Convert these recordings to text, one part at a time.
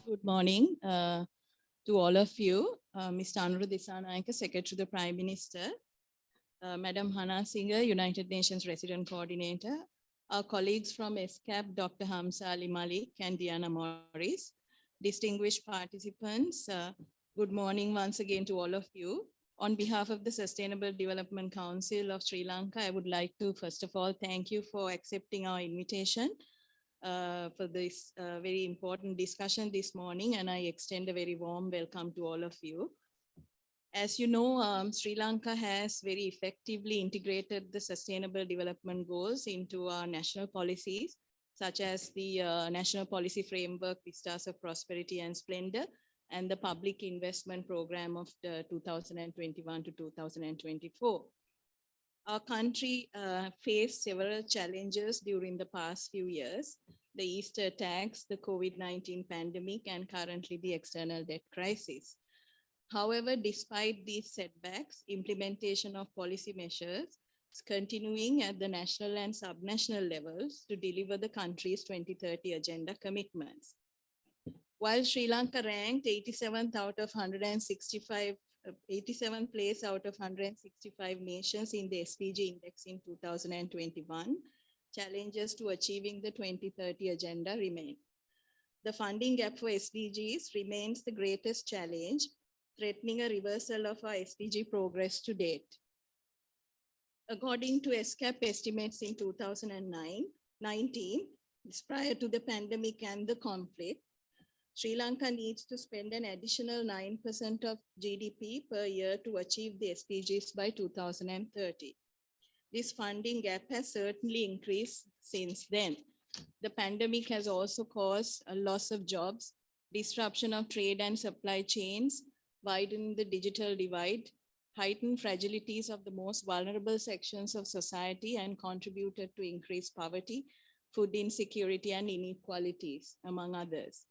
Good morning to all of you. Mr. Anura Disanayake, Secretary to the Prime Minister, Madam Hana Singer, United Nations Resident Coordinator, our colleagues from ESCAP, Dr. Hamza Ali Malik and Diana Morris, distinguished participants, good morning once again to all of you. On behalf of the Sustainable Development Council of Sri Lanka, I would like to first of all thank you for accepting our invitation for this very important discussion this morning, and I extend a very warm welcome to all of you. As you know, Sri Lanka has very effectively integrated the sustainable development goals into our national policies, such as the National Policy Framework, Vistas of Prosperity and Splendor, and the Public Investment Program of 2021 to 2024. Our country faced several challenges during the past few years: the Easter attacks, the COVID-19 pandemic, and currently the external debt crisis. However, despite these setbacks, implementation of policy measures is continuing at the national and subnational levels to deliver the country's 2030 agenda commitments. While Sri Lanka ranked 87th out of 165 87th place out of 165 nations in the SDG index in 2021, challenges to achieving the 2030 agenda remain. The funding gap for SDGs remains the greatest challenge, threatening a reversal of our SDG progress to date. According to ESCAP estimates in 2019, prior to the pandemic and the conflict, Sri Lanka needs to spend an additional 9% of GDP per year to achieve the SDGs by 2030. This funding gap has certainly increased since then. The pandemic has also caused a loss of jobs, disruption of trade and supply chains, widening the digital divide, heightened fragilities of the most vulnerable sections of society, and contributed to increased poverty, food insecurity, and inequalities, among others.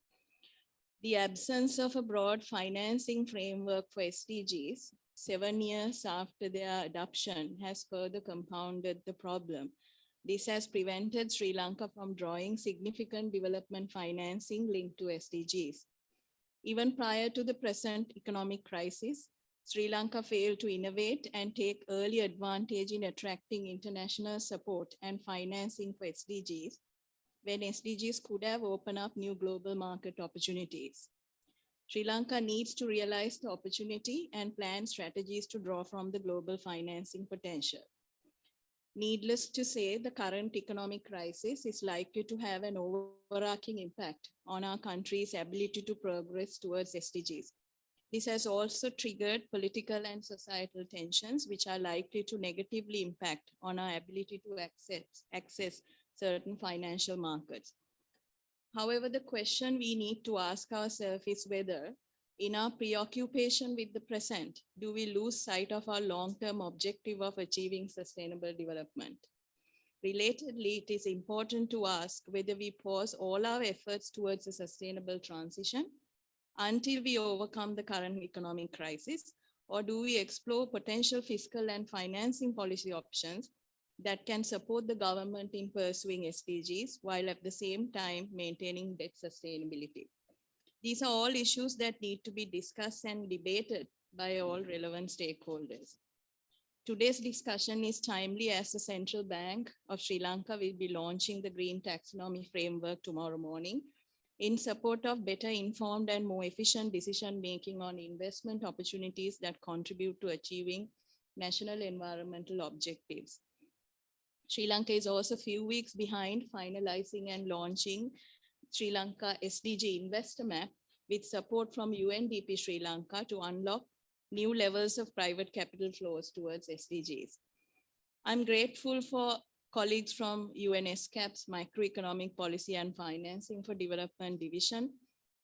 The absence of a broad financing framework for SDGs 7 years after their adoption has further compounded the problem. This has prevented Sri Lanka from drawing significant development financing linked to SDGs. Even prior to the present economic crisis, Sri Lanka failed to innovate and take early advantage in attracting international support and financing for SDGs, when SDGs could have opened up new global market opportunities. Sri Lanka needs to realize the opportunity and plan strategies to draw from the global financing potential. Needless to say, the current economic crisis is likely to have an overarching impact on our country's ability to progress towards SDGs. This has also triggered political and societal tensions, which are likely to negatively impact on our ability to access certain financial markets. However, the question we need to ask ourselves is whether, in our preoccupation with the present, do we lose sight of our long-term objective of achieving sustainable development? Relatedly, it is important to ask whether we pause all our efforts towards a sustainable transition until we overcome the current economic crisis, or do we explore potential fiscal and financing policy options that can support the government in pursuing SDGs while at the same time maintaining debt sustainability. These are all issues that need to be discussed and debated by all relevant stakeholders. Today's discussion is timely as the Central Bank of Sri Lanka will be launching the Green Taxonomy Framework tomorrow morning in support of better informed and more efficient decision-making on investment opportunities that contribute to achieving national environmental objectives. Sri Lanka is also a few weeks behind finalizing and launching Sri Lanka SDG Investor Map with support from UNDP Sri Lanka to unlock new levels of private capital flows towards SDGs. I'm grateful for colleagues from ESCAP's Macroeconomic Policy and Financing for Development Division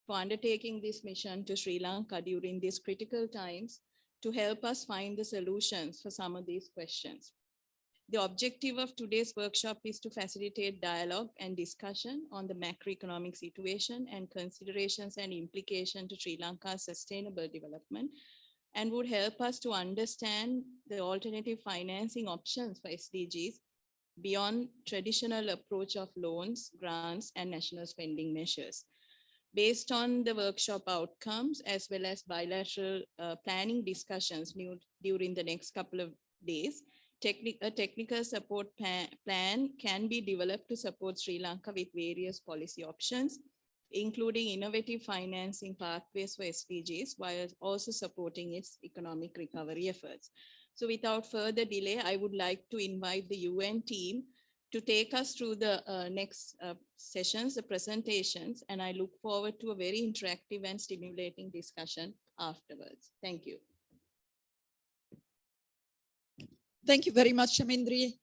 for undertaking this mission to Sri Lanka during these critical times to help us find the solutions for some of these questions. The objective of today's workshop is to facilitate dialogue and discussion on the macroeconomic situation and considerations and implications to Sri Lanka's sustainable development, and would help us to understand the alternative financing options for SDGs beyond traditional approach of loans, grants, and national spending measures. Based on the workshop outcomes, as well as bilateral planning discussions during the next couple of days, a technical support plan can be developed to support Sri Lanka with various policy options, including innovative financing pathways for SDGs, while also supporting its economic recovery efforts. So without further delay, I would like to invite the UN team to take us through the next sessions, the presentations, and I look forward to a very interactive and stimulating discussion afterwards. Thank you. Thank you very much, Shamindri.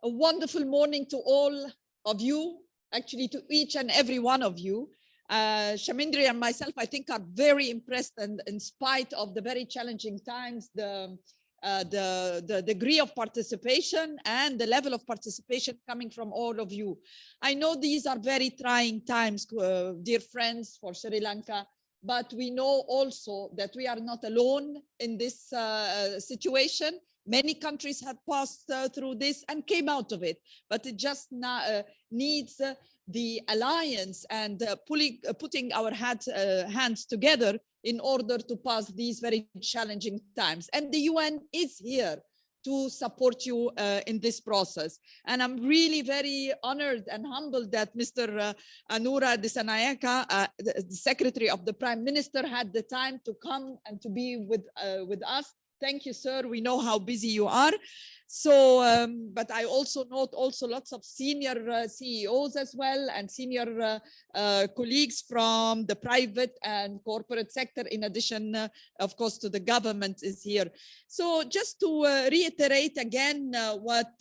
A wonderful morning to all of you, actually to each and every one of you. Shamindri and myself, I think, are very impressed, and in spite of the very challenging times, the degree of participation and the level of participation coming from all of you. I know these are very trying times, dear friends, for Sri Lanka, but we know also that we are not alone in this situation. Many countries have passed through this and came out of it, but it just needs the alliance and putting our hands together in order to pass these very challenging times. And the UN is here to support you in this process. And I'm really very honored and humbled that Mr. Anura Dissanayaka, the Secretary of the Prime Minister, had the time to come and to be with us. Thank you, sir. We know how busy you are. So, but I also note also lots of senior CEOs as well, and senior colleagues from the private and corporate sector, in addition, of course, to the government is here. So just to reiterate again what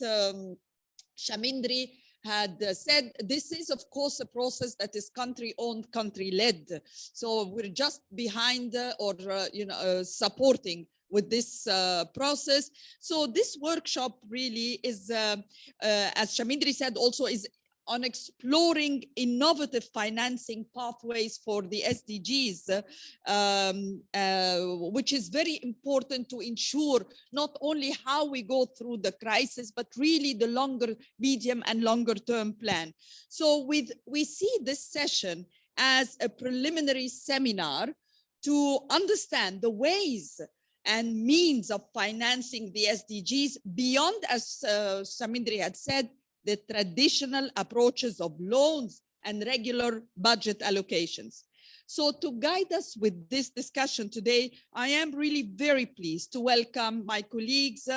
Shamindri had said, this is, of course, a process that is country-owned, country-led. So we're just behind supporting with this process. So this workshop really is, as Shamindri said, also is on exploring innovative financing pathways for the SDGs, which is very important to ensure not only how we go through the crisis, but really the longer, medium and longer term plan. So we see this session as a preliminary seminar to understand the ways and means of financing the SDGs beyond, as Shamindri had said, the traditional approaches of loans and regular budget allocations. So to guide us with this discussion today, I am really very pleased to welcome my colleagues,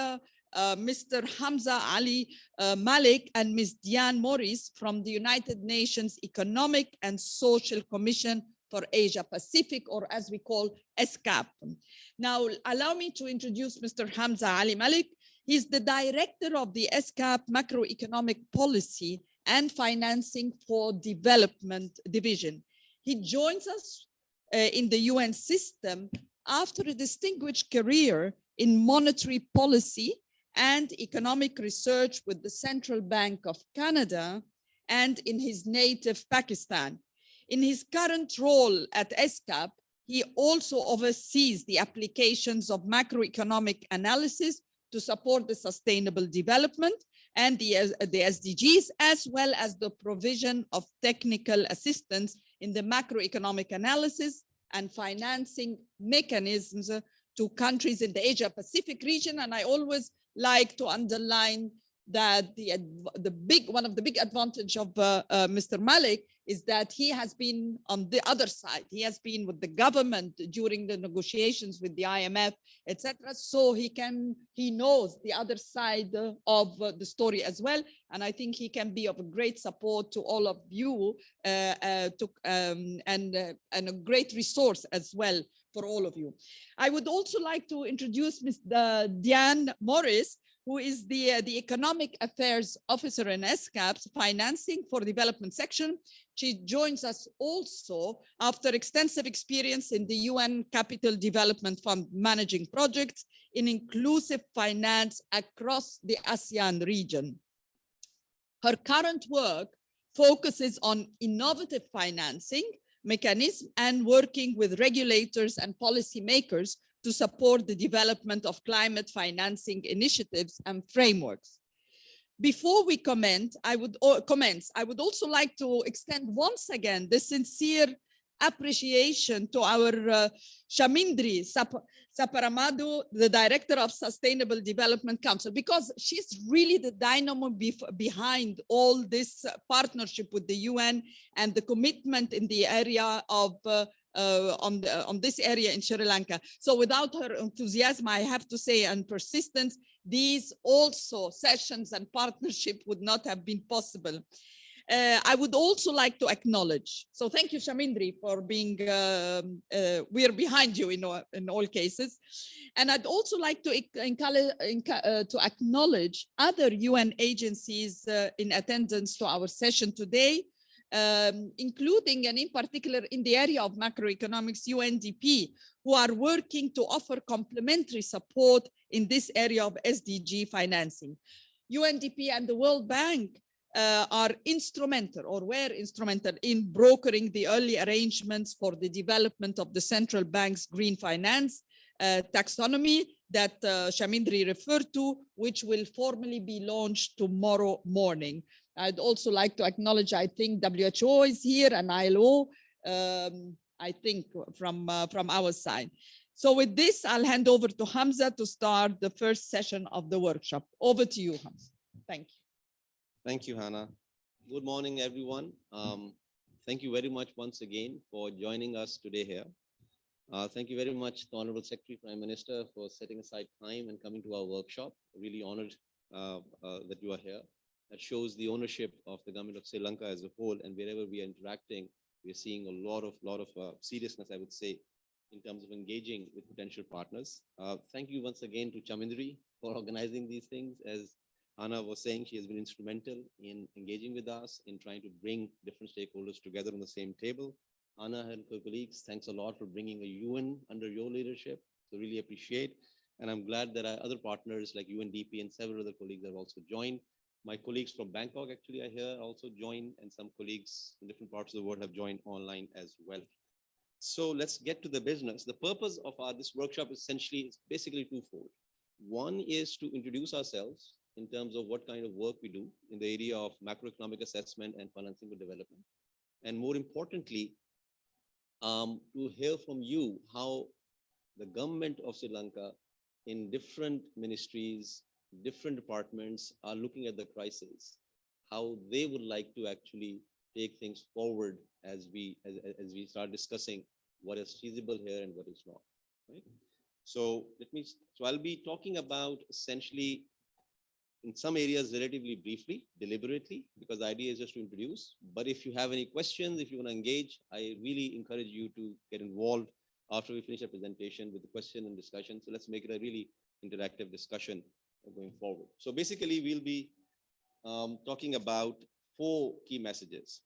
Mr. Hamza Ali Malik and Ms. Diane Morris from the United Nations Economic and Social Commission for Asia Pacific, or as we call ESCAP. Now, allow me to introduce Mr. Hamza Ali Malik. He's the director of the ESCAP Macroeconomic Policy and Financing for Development Division. He joins us in the UN system after a distinguished career in monetary policy and economic research with the Central Bank of Canada and in his native Pakistan. In his current role at ESCAP, he also oversees the applications of macroeconomic analysis to support the sustainable development and the SDGs, as well as the provision of technical assistance in the macroeconomic analysis and financing mechanisms to countries in the Asia Pacific region. And I always like to underline that one of the big advantage of Mr. Malik is that he has been on the other side. He has been with the government during the negotiations with the IMF, etc. So he knows the other side of the story as well. And I think he can be of a great support to all of you and a great resource as well for all of you. I would also like to introduce Ms. Diane Morris, who is the Economic Affairs Officer in ESCAP's Financing for Development section. She joins us also after extensive experience in the UN Capital Development Fund managing projects in inclusive finance across the ASEAN region. Her current work focuses on innovative financing mechanisms and working with regulators and policymakers to support the development of climate financing initiatives and frameworks. Before we commence, I would also like to extend once again the sincere appreciation to our Shamindri Saparamadu, the Director of Sustainable Development Council, because she's really the dynamo behind all this partnership with the UN and the commitment in the area of on this area in Sri Lanka. So without her enthusiasm, I have to say, and persistence, these also sessions and partnership would not have been possible. I would also like to acknowledge, so thank you, Shamindri, for being, we are behind you in all cases. And I'd also like to acknowledge other UN agencies in attendance to our session today, including and in particular in the area of macroeconomics, UNDP, who are working to offer complementary support in this area of SDG financing. UNDP and the World Bank are instrumental or were instrumental in brokering the early arrangements for the development of the central bank's green finance taxonomy that Shamindri referred to, which will formally be launched tomorrow morning. I'd also like to acknowledge, I think WHO is here and ILO, I think from our side. So with this, I'll hand over to Hamza to start the first session of the workshop. Over to you, Hamza. Thank you. Thank you, Hannah. Good morning, everyone. Thank you very much once again for joining us today here. Thank you very much, the Honorable Secretary, Prime Minister, for setting aside time and coming to our workshop. Really honored that you are here. That shows the ownership of the government of Sri Lanka as a whole, and wherever we are interacting, we are seeing a lot of seriousness, I would say, in terms of engaging with potential partners. Thank you once again to Chamindri for organizing these things. As Anna was saying, she has been instrumental in engaging with us, in trying to bring different stakeholders together on the same table. Anna and her colleagues, thanks a lot for bringing a UN under your leadership. So really appreciate. And I'm glad that our other partners like UNDP and several other colleagues have also joined. My colleagues from Bangkok actually are here, also joined, and some colleagues in different parts of the world have joined online as well. So let's get to the business. The purpose of this workshop essentially is basically twofold. One is to introduce ourselves in terms of what kind of work we do in the area of macroeconomic assessment and financing for development. And more importantly, to hear from you how the government of Sri Lanka in different ministries, different departments are looking at the crisis, how they would like to actually take things forward as we start discussing what is feasible here and what is not. Right? So I'll be talking about essentially in some areas relatively briefly, deliberately, because the idea is just to introduce. But if you have any questions, if you want to engage, I really encourage you to get involved after we finish our presentation with the question and discussion. So let's make it a really interactive discussion going forward. So basically, we'll be talking about 4 key messages.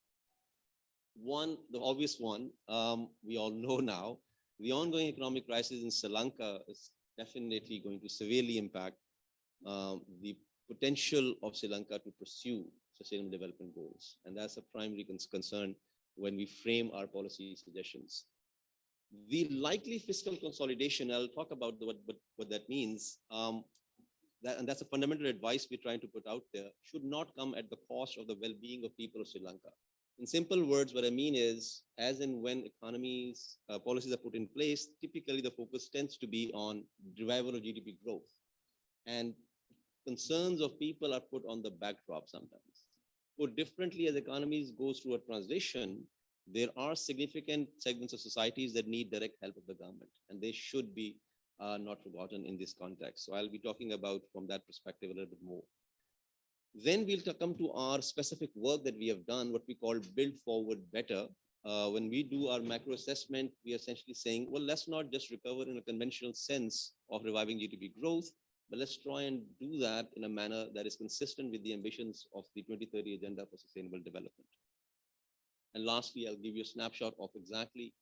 One, the obvious one, we all know now, the ongoing economic crisis in Sri Lanka is definitely going to severely impact the potential of Sri Lanka to pursue sustainable development goals. And that's a primary concern when we frame our policy suggestions. The likely fiscal consolidation, I'll talk about what that means, and that's a fundamental advice we're trying to put out there, should not come at the cost of the well-being of people of Sri Lanka. In simple words, what I mean is, as and when economies, policies are put in place, typically the focus tends to be on revival of GDP growth. And concerns of people are put on the backdrop sometimes. Put differently, as economies go through a transition, there are significant segments of societies that need direct help of the government, and they should be not forgotten in this context. So I'll be talking about from that perspective a little bit more. Then we'll come to our specific work that we have done, what we call Build Forward Better. When we do our macro assessment, we are essentially saying, well, let's not just recover in a conventional sense of reviving GDP growth, but let's try and do that in a manner that is consistent with the ambitions of the 2030 Agenda for Sustainable Development. And lastly, I'll give you a snapshot of exactly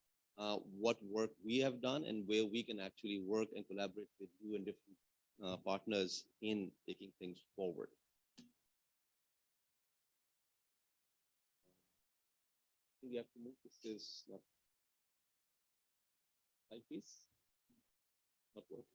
what work we have done and where we can actually work and collaborate with you and different partners in taking things forward. We have to move. This is not slide, please. Not working.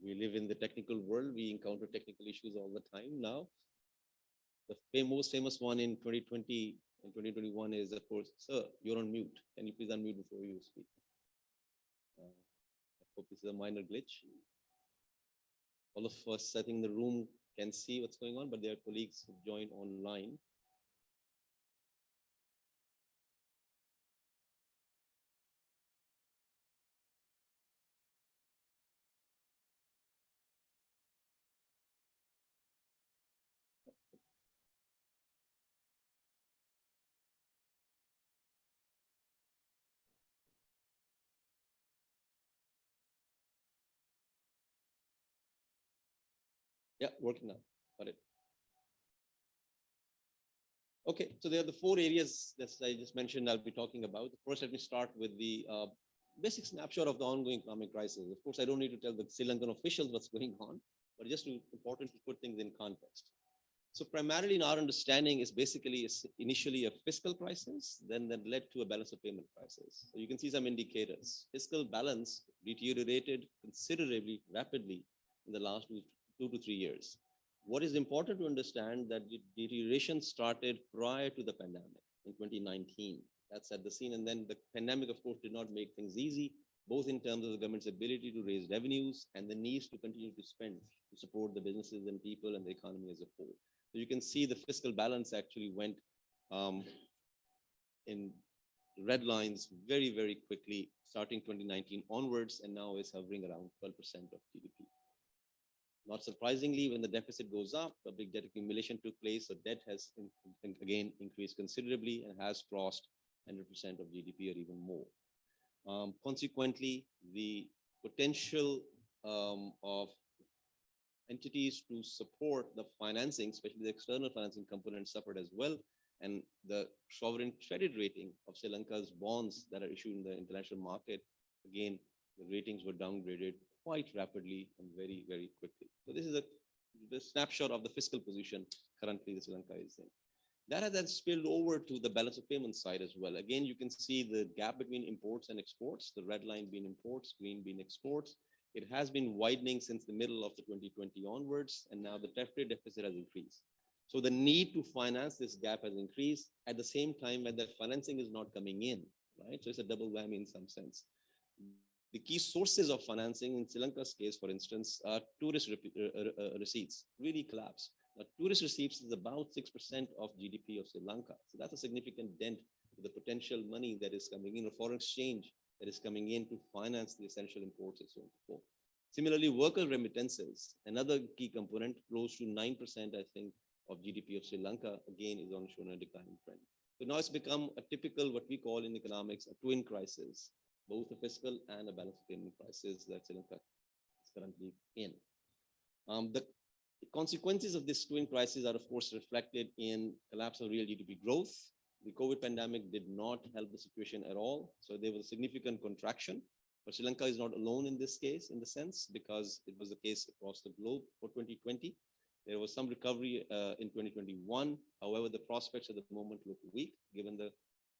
We live in the technical world. We encounter technical issues all the time now. The most famous one in 2020 and 2021 is, of course, sir, you're on mute. Can you please unmute before you speak? I hope this is a minor glitch. All of us sitting in the room can see what's going on, but there are colleagues who joined online. Yeah, working now. Got it. Okay, so there are the four areas that I just mentioned I'll be talking about. First, let me start with the basic snapshot of the ongoing economic crisis. Of course, I don't need to tell the Sri Lankan officials what's going on, but just important to put things in context. So primarily in our understanding is basically initially a fiscal crisis, then that led to a balance of payment crisis. So you can see some indicators. Fiscal balance deteriorated considerably rapidly in the last 2 to 3 years. What is important to understand that the deterioration started prior to the pandemic in 2019. That set the scene. And then the pandemic, of course, did not make things easy, both in terms of the government's ability to raise revenues and the needs to continue to spend to support the businesses and people and the economy as a whole. So you can see the fiscal balance actually went in red lines very, very quickly, starting 2019 onwards, and now is hovering around 12% of GDP. Not surprisingly, when the deficit goes up, a big debt accumulation took place, so debt has again increased considerably and has crossed 100% of GDP or even more. Consequently, the potential of entities to support the financing, especially the external financing component, suffered as well. And the sovereign credit rating of Sri Lanka's bonds that are issued in the international market, again, the ratings were downgraded quite rapidly and very, very quickly. So this is the snapshot of the fiscal position currently Sri Lanka is in. That has then spilled over to the balance of payment side as well. Again, you can see the gap between imports and exports, the red line being imports, green being exports. It has been widening since the middle of the 2020 onwards, and now the trade deficit has increased. So the need to finance this gap has increased at the same time when that financing is not coming in, right? So it's a double whammy in some sense. The key sources of financing in Sri Lanka's case, for instance, are tourist receipts really collapsed. Now, tourist receipts is about 6% of GDP of Sri Lanka. So that's a significant dent to the potential money that is coming in, or foreign exchange that is coming in to finance the essential imports and so on and so forth. Similarly, worker remittances, another key component, close to 9%, I think, of GDP of Sri Lanka, again, is on showing a declining trend. So now it's become a typical, what we call in economics, a twin crisis, both a fiscal and a balance of payment crisis that Sri Lanka is currently in. The consequences of this twin crisis are, of course, reflected in collapse of real GDP growth. The COVID pandemic did not help the situation at all. So there was a significant contraction, but Sri Lanka is not alone in this case, in the sense, because it was the case across the globe for 2020. There was some recovery in 2021. However, the prospects at the moment look weak, given the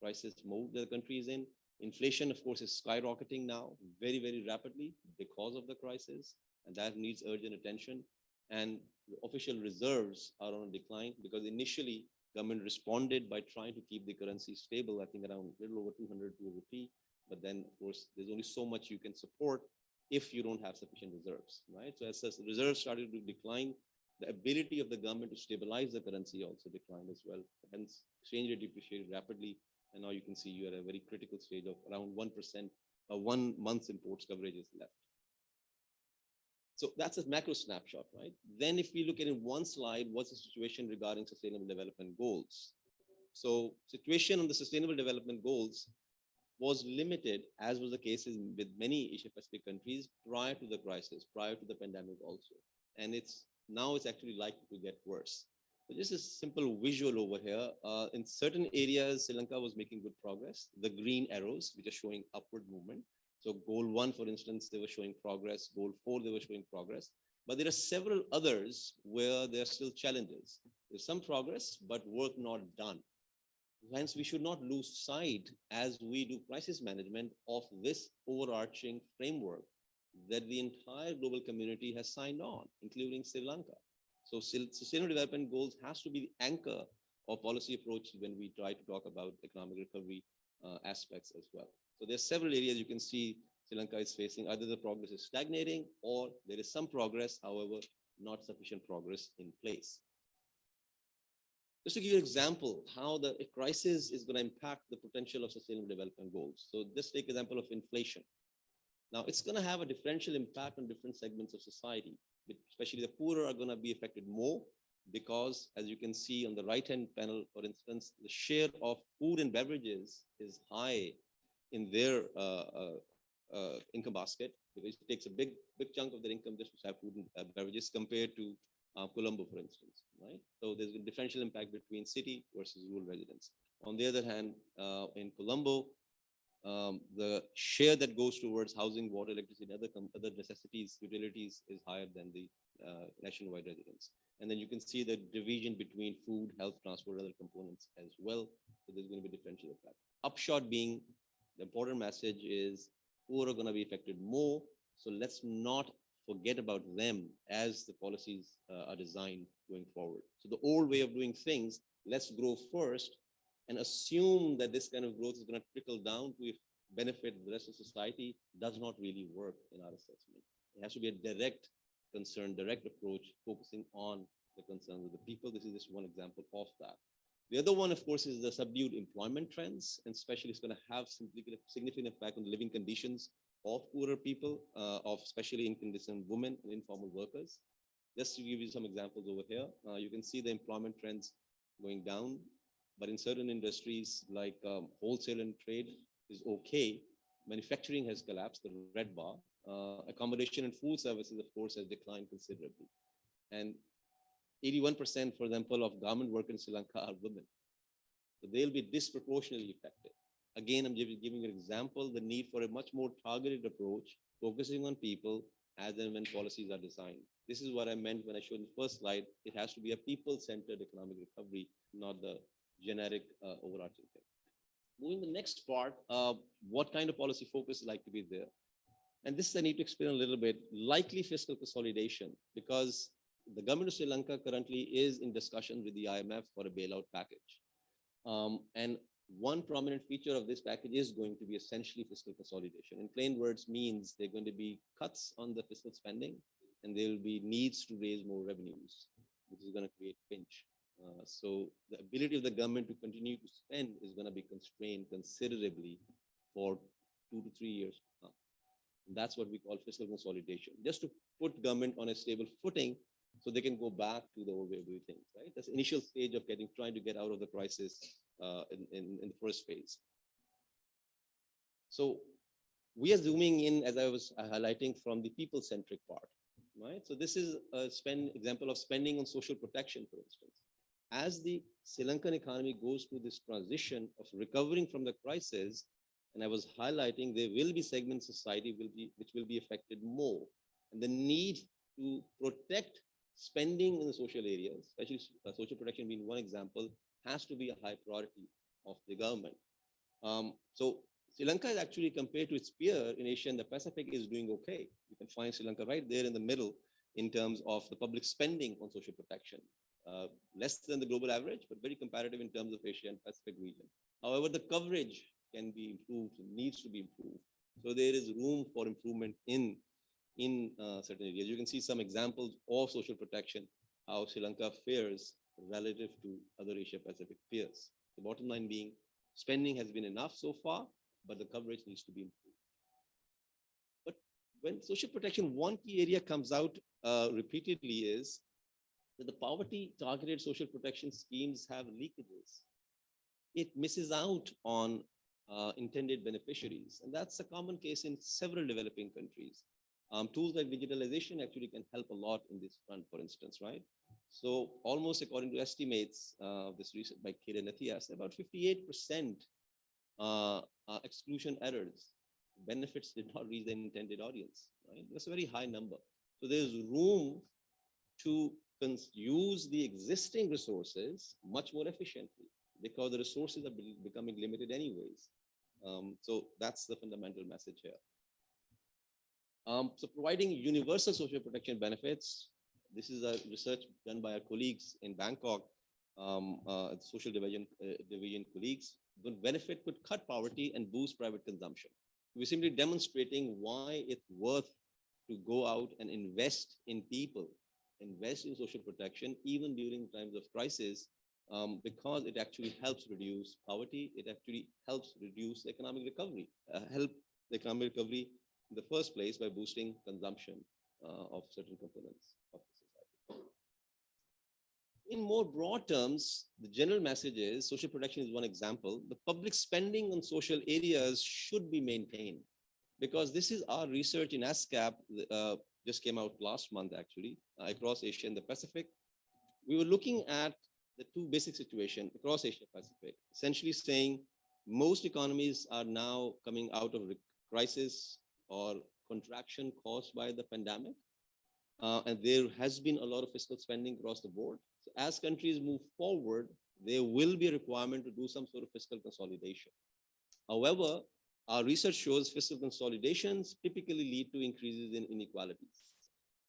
crisis mode that the country is in. Inflation, of course, is skyrocketing now very, very rapidly because of the crisis, and that needs urgent attention. And the official reserves are on a decline because initially government responded by trying to keep the currency stable, I think around a little over 200 to a rupee. But then, of course, there's only so much you can support if you don't have sufficient reserves, right? So as the reserves started to decline, the ability of the government to stabilize the currency also declined as well. Hence, exchange rate depreciated rapidly. And now you can see you're at a very critical stage of around 1%, 1 month's imports coverage is left. So that's a macro snapshot, right? Then if we look at in one slide, what's the situation regarding sustainable development goals? So situation on the sustainable development goals was limited, as was the case with many Asia-Pacific countries prior to the crisis, prior to the pandemic also. And now it's actually likely to get worse. So just a simple visual over here. In certain areas, Sri Lanka was making good progress. The green arrows, which are showing upward movement. So goal 1, for instance, they were showing progress. Goal 4, they were showing progress. But there are several others where there are still challenges. There's some progress, but work not done. Hence, we should not lose sight as we do crisis management of this overarching framework that the entire global community has signed on, including Sri Lanka. So Sustainable Development Goals has to be the anchor of policy approach when we try to talk about economic recovery aspects as well. So there's several areas you can see Sri Lanka is facing. Either the progress is stagnating or there is some progress, however, not sufficient progress in place. Just to give you an example, how the crisis is going to impact the potential of sustainable development goals. So just take example of inflation. Now, it's going to have a differential impact on different segments of society, especially the poorer are going to be affected more because, as you can see on the right-hand panel, for instance, the share of food and beverages is high in their income basket because it takes a big chunk of their income just to have food and beverages compared to Colombo, for instance, right? So there's a differential impact between city versus rural residents. On the other hand, in Colombo, the share that goes towards housing, water, electricity, and other necessities, utilities is higher than the nationwide residents. And then you can see the division between food, health, transport, and other components as well. So there's going to be differential impact. Upshot being, the important message is poor are going to be affected more. So let's not forget about them as the policies are designed going forward. So the old way of doing things, let's grow first and assume that this kind of growth is going to trickle down to benefit the rest of society does not really work in our assessment. It has to be a direct concern, direct approach, focusing on the concerns of the people. This is just one example of that. The other one, of course, is the subdued employment trends, and especially it's going to have significant impact on the living conditions of poorer people, of especially incandescent women and informal workers. Just to give you some examples over here, you can see the employment trends going down, but in certain industries like wholesale and trade is okay. Manufacturing has collapsed, the red bar. Accommodation and food services, of course, has declined considerably. And 81%, for example, of garment workers in Sri Lanka are women. So they'll be disproportionately affected. Again, I'm giving an example, the need for a much more targeted approach, focusing on people as and when policies are designed. This is what I meant when I showed the first slide. It has to be a people-centered economic recovery, not the generic overarching thing. Moving to the next part, what kind of policy focus is like to be there? And this I need to explain a little bit, likely fiscal consolidation, because the government of Sri Lanka currently is in discussion with the IMF for a bailout package. And one prominent feature of this package is going to be essentially fiscal consolidation. In plain words means there are going to be cuts on the fiscal spending, and there will be needs to raise more revenues, which is going to create pinch. So the ability of the government to continue to spend is going to be constrained considerably for 2 to 3 years to come. And that's what we call fiscal consolidation, just to put government on a stable footing so they can go back to the old way of doing things, right? That's the initial stage of trying to get out of the crisis in the first phase. So we are zooming in, as I was highlighting, from the people-centric part, right? So this is a example of spending on social protection, for instance. As the Sri Lankan economy goes through this transition of recovering from the crisis, and I was highlighting, there will be segments of society which will be affected more. And the need to protect spending in the social areas, especially social protection being one example, has to be a high priority of the government. So Sri Lanka is actually, compared to its peer in Asia and the Pacific, is doing okay. You can find Sri Lanka right there in the middle in terms of the public spending on social protection. Less than the global average, but very comparative in terms of Asia and Pacific region. However, the coverage can be improved, needs to be improved. So there is room for improvement in certain areas. You can see some examples of social protection, how Sri Lanka fares relative to other Asia Pacific peers. The bottom line being, spending has been enough so far, but the coverage needs to be improved. But when social protection, one key area comes out repeatedly is that the poverty targeted social protection schemes have leakages. It misses out on intended beneficiaries. And that's a common case in several developing countries. Tools like digitalization actually can help a lot in this front, for instance, right? So almost according to estimates, this research by Kid and Athias, about 58% exclusion errors, benefits did not reach the intended audience, right? That's a very high number. So there's room to use the existing resources much more efficiently because the resources are becoming limited anyways. So that's the fundamental message here. So providing universal social protection benefits. This is a research done by our colleagues in Bangkok, social division colleagues. The benefit could cut poverty and boost private consumption. We're simply demonstrating why it's worth to go out and invest in people, invest in social protection, even during times of crisis, because it actually helps reduce poverty. It actually helps reduce economic recovery, help the economic recovery in the first place by boosting consumption of certain components of the society. In more broad terms, the general message is social protection is one example. The public spending on social areas should be maintained, because this is our research in ESCAP, just came out last month actually, across Asia and the Pacific. We were looking at the two basic situations across Asia Pacific, essentially saying most economies are now coming out of crisis or contraction caused by the pandemic. And there has been a lot of fiscal spending across the board. So as countries move forward, there will be a requirement to do some sort of fiscal consolidation. However, our research shows fiscal consolidations typically lead to increases in inequalities.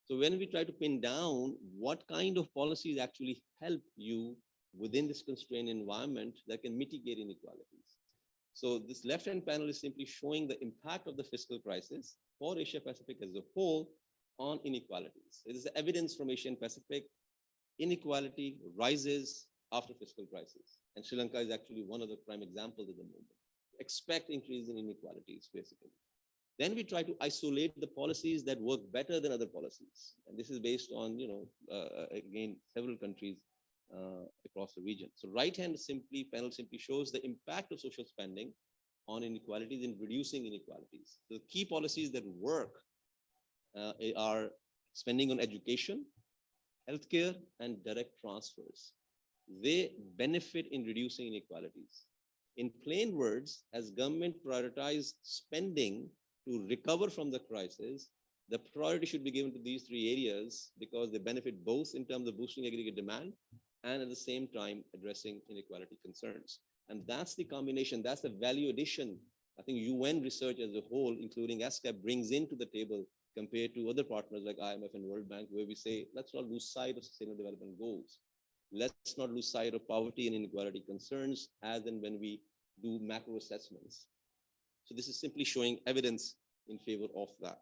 So when we try to pin down what kind of policies actually help you within this constrained environment that can mitigate inequalities. So this left-hand panel is simply showing the impact of the fiscal crisis for Asia Pacific as a whole on inequalities. It is evidence from Asia and Pacific, inequality rises after fiscal crisis. And Sri Lanka is actually one of the prime examples at the moment. Expect increase in inequalities, basically. Then we try to isolate the policies that work better than other policies. And this is based on, again, several countries across the region. So right-hand panel simply shows the impact of social spending on inequalities in reducing inequalities. So the key policies that work are spending on education, healthcare, and direct transfers. They benefit in reducing inequalities. In plain words, as government prioritize spending to recover from the crisis, the priority should be given to these three areas because they benefit both in terms of boosting aggregate demand and at the same time addressing inequality concerns. And that's the combination, that's the value addition I think UN research as a whole, including ESCAP, brings into the table compared to other partners like IMF and World Bank, where we say, let's not lose sight of sustainable development goals. Let's not lose sight of poverty and inequality concerns as and when we do macro assessments. So this is simply showing evidence in favor of that.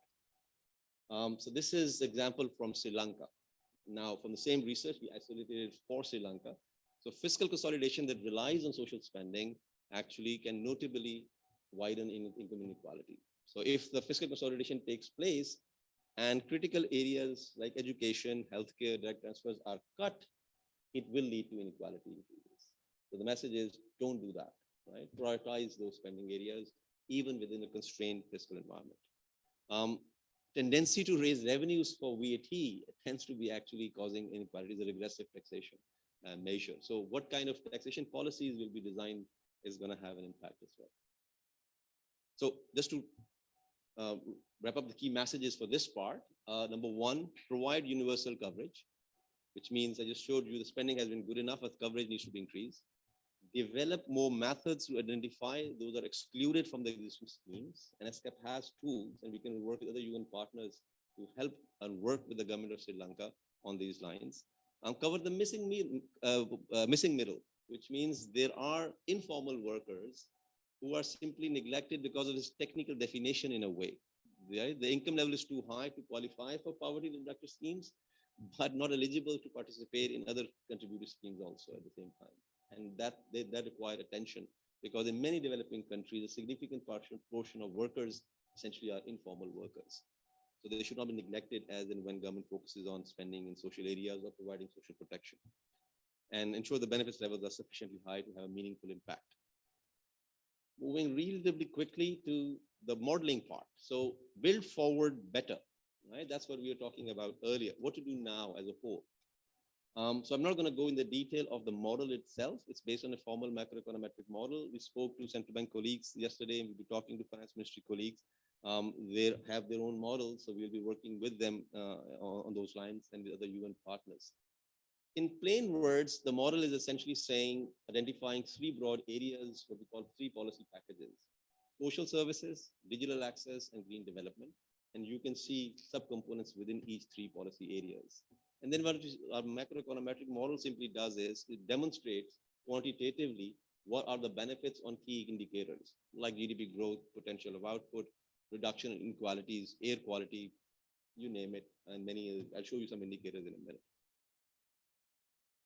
So this is example from Sri Lanka. Now, from the same research, we isolated it for Sri Lanka. So fiscal consolidation that relies on social spending actually can notably widen income inequality. So if the fiscal consolidation takes place and critical areas like education, healthcare, direct transfers are cut, it will lead to inequality increases. So the message is don't do that, right? Prioritize those spending areas, even within a constrained fiscal environment. Tendency to raise revenues for VAT tends to be actually causing inequalities, a regressive taxation measure. So what kind of taxation policies will be designed is going to have an impact as well. So just to wrap up the key messages for this part, number one, provide universal coverage, which means I just showed you the spending has been good enough, but coverage needs to be increased. Develop more methods to identify those that are excluded from the existing schemes. And ESCAP has tools, and we can work with other UN partners to help and work with the government of Sri Lanka on these lines. Cover the missing middle, which means there are informal workers who are simply neglected because of this technical definition in a way. Right? The income level is too high to qualify for poverty reduction schemes, but not eligible to participate in other contributory schemes also at the same time. And that require attention because in many developing countries, a significant portion of workers essentially are informal workers. So they should not be neglected as and when government focuses on spending in social areas or providing social protection, and ensure the benefits levels are sufficiently high to have a meaningful impact. Moving relatively quickly to the modeling part. So build forward better, right? That's what we were talking about earlier, what to do now as a whole. So I'm not going to go in the detail of the model itself. It's based on a formal macroeconometric model. We spoke to central bank colleagues yesterday, and we'll be talking to finance ministry colleagues. They have their own models, so we'll be working with them on those lines and with other UN partners. In plain words, the model is essentially saying, identifying three broad areas, what we call three policy packages: social services, digital access, and green development. and you can see subcomponents within each three policy areas. And then what our macroeconometric model simply does is it demonstrates quantitatively what are the benefits on key indicators like GDP growth, potential of output, reduction in inequalities, air quality, you name it, and many. I'll show you some indicators in a minute.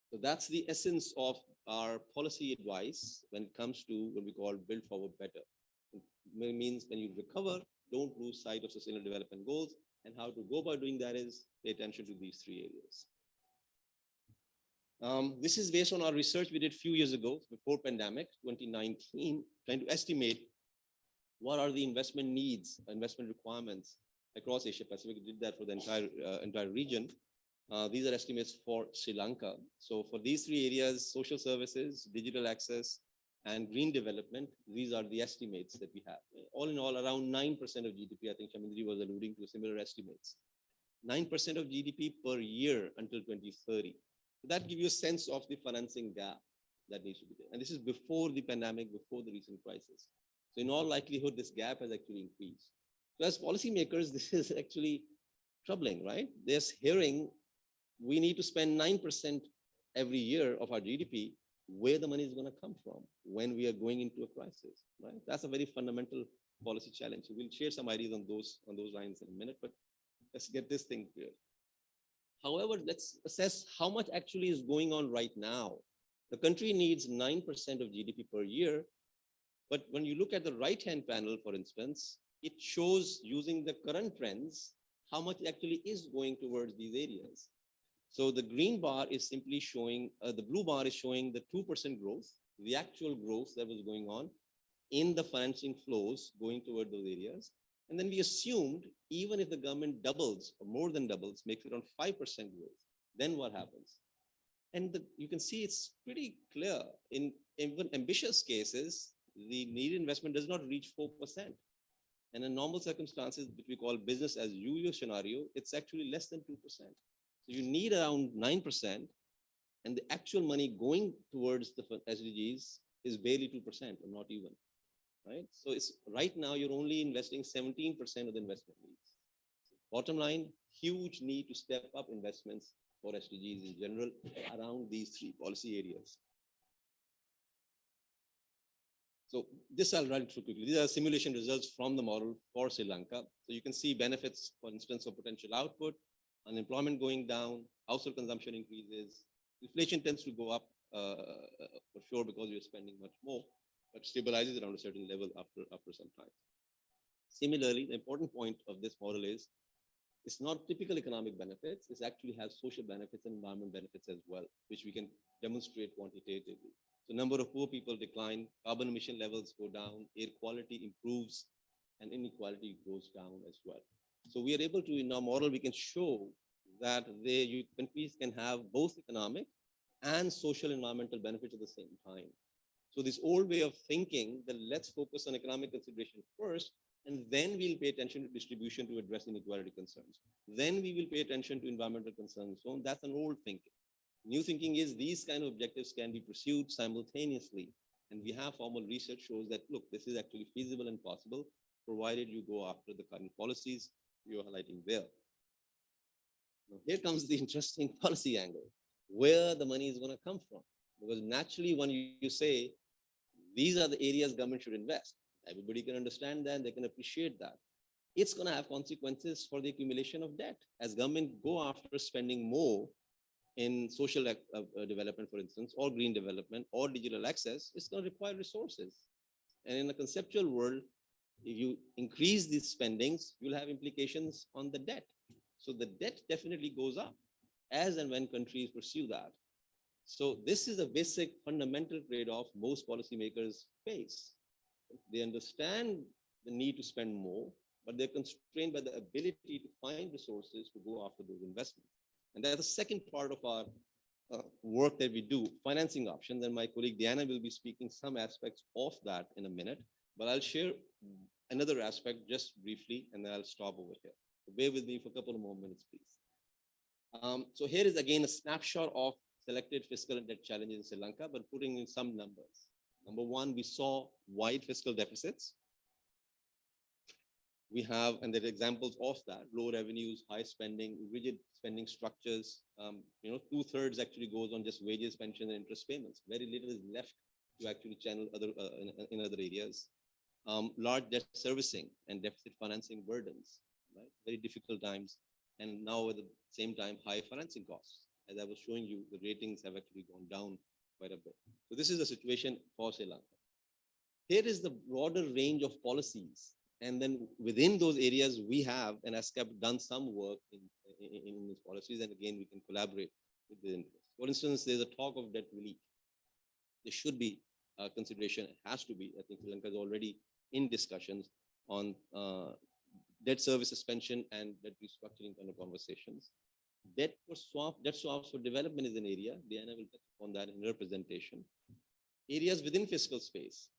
So that's the essence of our policy advice when it comes to what we call build forward better. It means when you recover, don't lose sight of sustainable development goals. And how to go about doing that is pay attention to these three areas. This is based on our research we did a few years ago, before pandemic, 2019, trying to estimate what are the investment needs, investment requirements across Asia Pacific. We did that for the entire region. These are estimates for Sri Lanka. So for these three areas, social services, digital access, and green development, these are the estimates that we have. All in all, around 9% of GDP, I think Shamindri was alluding to similar estimates. 9% of GDP per year until 2030. So that gives you a sense of the financing gap that needs to be there. And this is before the pandemic, before the recent crisis. So in all likelihood, this gap has actually increased. So as policymakers, this is actually troubling, right? They're hearing we need to spend 9% every year of our GDP, where the money is going to come from when we are going into a crisis, right? That's a very fundamental policy challenge. So we'll share some ideas on those lines in a minute, but let's get this thing clear. However, let's assess how much actually is going on right now. The country needs 9% of GDP per year, but when you look at the right-hand panel, for instance, it shows using the current trends, how much actually is going towards these areas. So the green bar is simply showing, the blue bar is showing the 2% growth, the actual growth that was going on in the financing flows going toward those areas. And then we assumed, even if the government doubles or more than doubles, makes it on 5% growth, then what happens? And you can see it's pretty clear. In even ambitious cases, the needed investment does not reach 4%. And in normal circumstances, which we call business as usual scenario, it's actually less than 2%. So you need around 9%, and the actual money going towards the SDGs is barely 2% or not even, right? So it's right now you're only investing 17% of the investment needs. Bottom line, huge need to step up investments for SDGs in general around these three policy areas. So this I'll run through quickly. These are simulation results from the model for Sri Lanka. So you can see benefits, for instance, of potential output, unemployment going down, household consumption increases, inflation tends to go up for sure because you're spending much more, but stabilizes around a certain level after some time. Similarly, the important point of this model is it's not typical economic benefits, it actually has social benefits and environment benefits as well, which we can demonstrate quantitatively. So number of poor people decline, carbon emission levels go down, air quality improves, and inequality goes down as well. So we are able to, in our model, we can show that countries can have both economic and social environmental benefits at the same time. So this old way of thinking that let's focus on economic consideration first, and then we'll pay attention to distribution to address inequality concerns. Then we will pay attention to environmental concerns. So that's an old thinking. New thinking is these kind of objectives can be pursued simultaneously. And we have formal research shows that, look, this is actually feasible and possible, provided you go after the current policies you're highlighting there. Now, here comes the interesting policy angle, where the money is going to come from. Because naturally, when you say, these are the areas government should invest, everybody can understand that, they can appreciate that. It's going to have consequences for the accumulation of debt. As government go after spending more in social development, for instance, or green development, or digital access, it's going to require resources. And in a conceptual world, if you increase these spendings, you'll have implications on the debt. So the debt definitely goes up as and when countries pursue that. So this is a basic fundamental trade-off most policymakers face. They understand the need to spend more, but they're constrained by the ability to find resources to go after those investments. And that's the second part of our work that we do, financing options. And my colleague Diana will be speaking some aspects of that in a minute, but I'll share another aspect just briefly, and then I'll stop over here. So bear with me for a couple of more minutes, please. So here is again a snapshot of selected fiscal and debt challenges in Sri Lanka, but putting in some numbers. Number one, we saw wide fiscal deficits. We have, and there are examples of that, low revenues, high spending, rigid spending structures. 2/3 actually goes on just wages, pension, and interest payments. Very little is left to actually channel in other areas. Large debt servicing and deficit financing burdens, right? Very difficult times. And now at the same time, high financing costs. As I was showing you, the ratings have actually gone down quite a bit. So this is the situation for Sri Lanka. Here is the broader range of policies. And then within those areas, we have, and ESCAP, done some work in these policies. And again, we can collaborate with the interest. For instance, there's a talk of debt relief. There should be consideration, it has to be. I think Sri Lanka is already in discussions on debt service suspension and debt restructuring kind of conversations. Debt swaps for development is an area. Diana will touch on that in her presentation. Areas within fiscal space.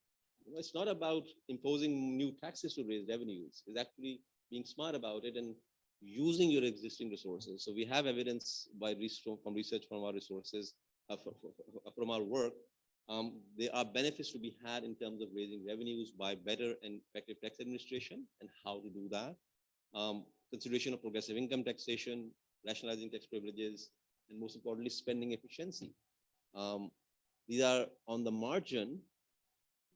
It's not about imposing new taxes to raise revenues. It's actually being smart about it and using your existing resources. So we have evidence from research from our resources, from our work. There are benefits to be had in terms of raising revenues by better and effective tax administration and how to do that. Consideration of progressive income taxation, rationalizing tax privileges, and most importantly, spending efficiency. These are on the margin,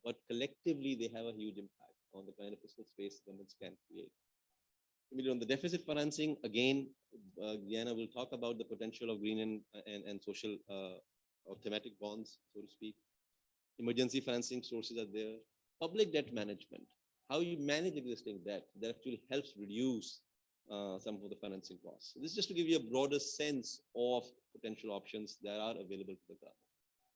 but collectively they have a huge impact on the kind of fiscal space governments can create. On the deficit financing, again, Diana will talk about the potential of green and social or thematic bonds, so to speak. Emergency financing sources are there. Public debt management, how you manage existing debt that actually helps reduce some of the financing costs. So this is just to give you a broader sense of potential options that are available to the government.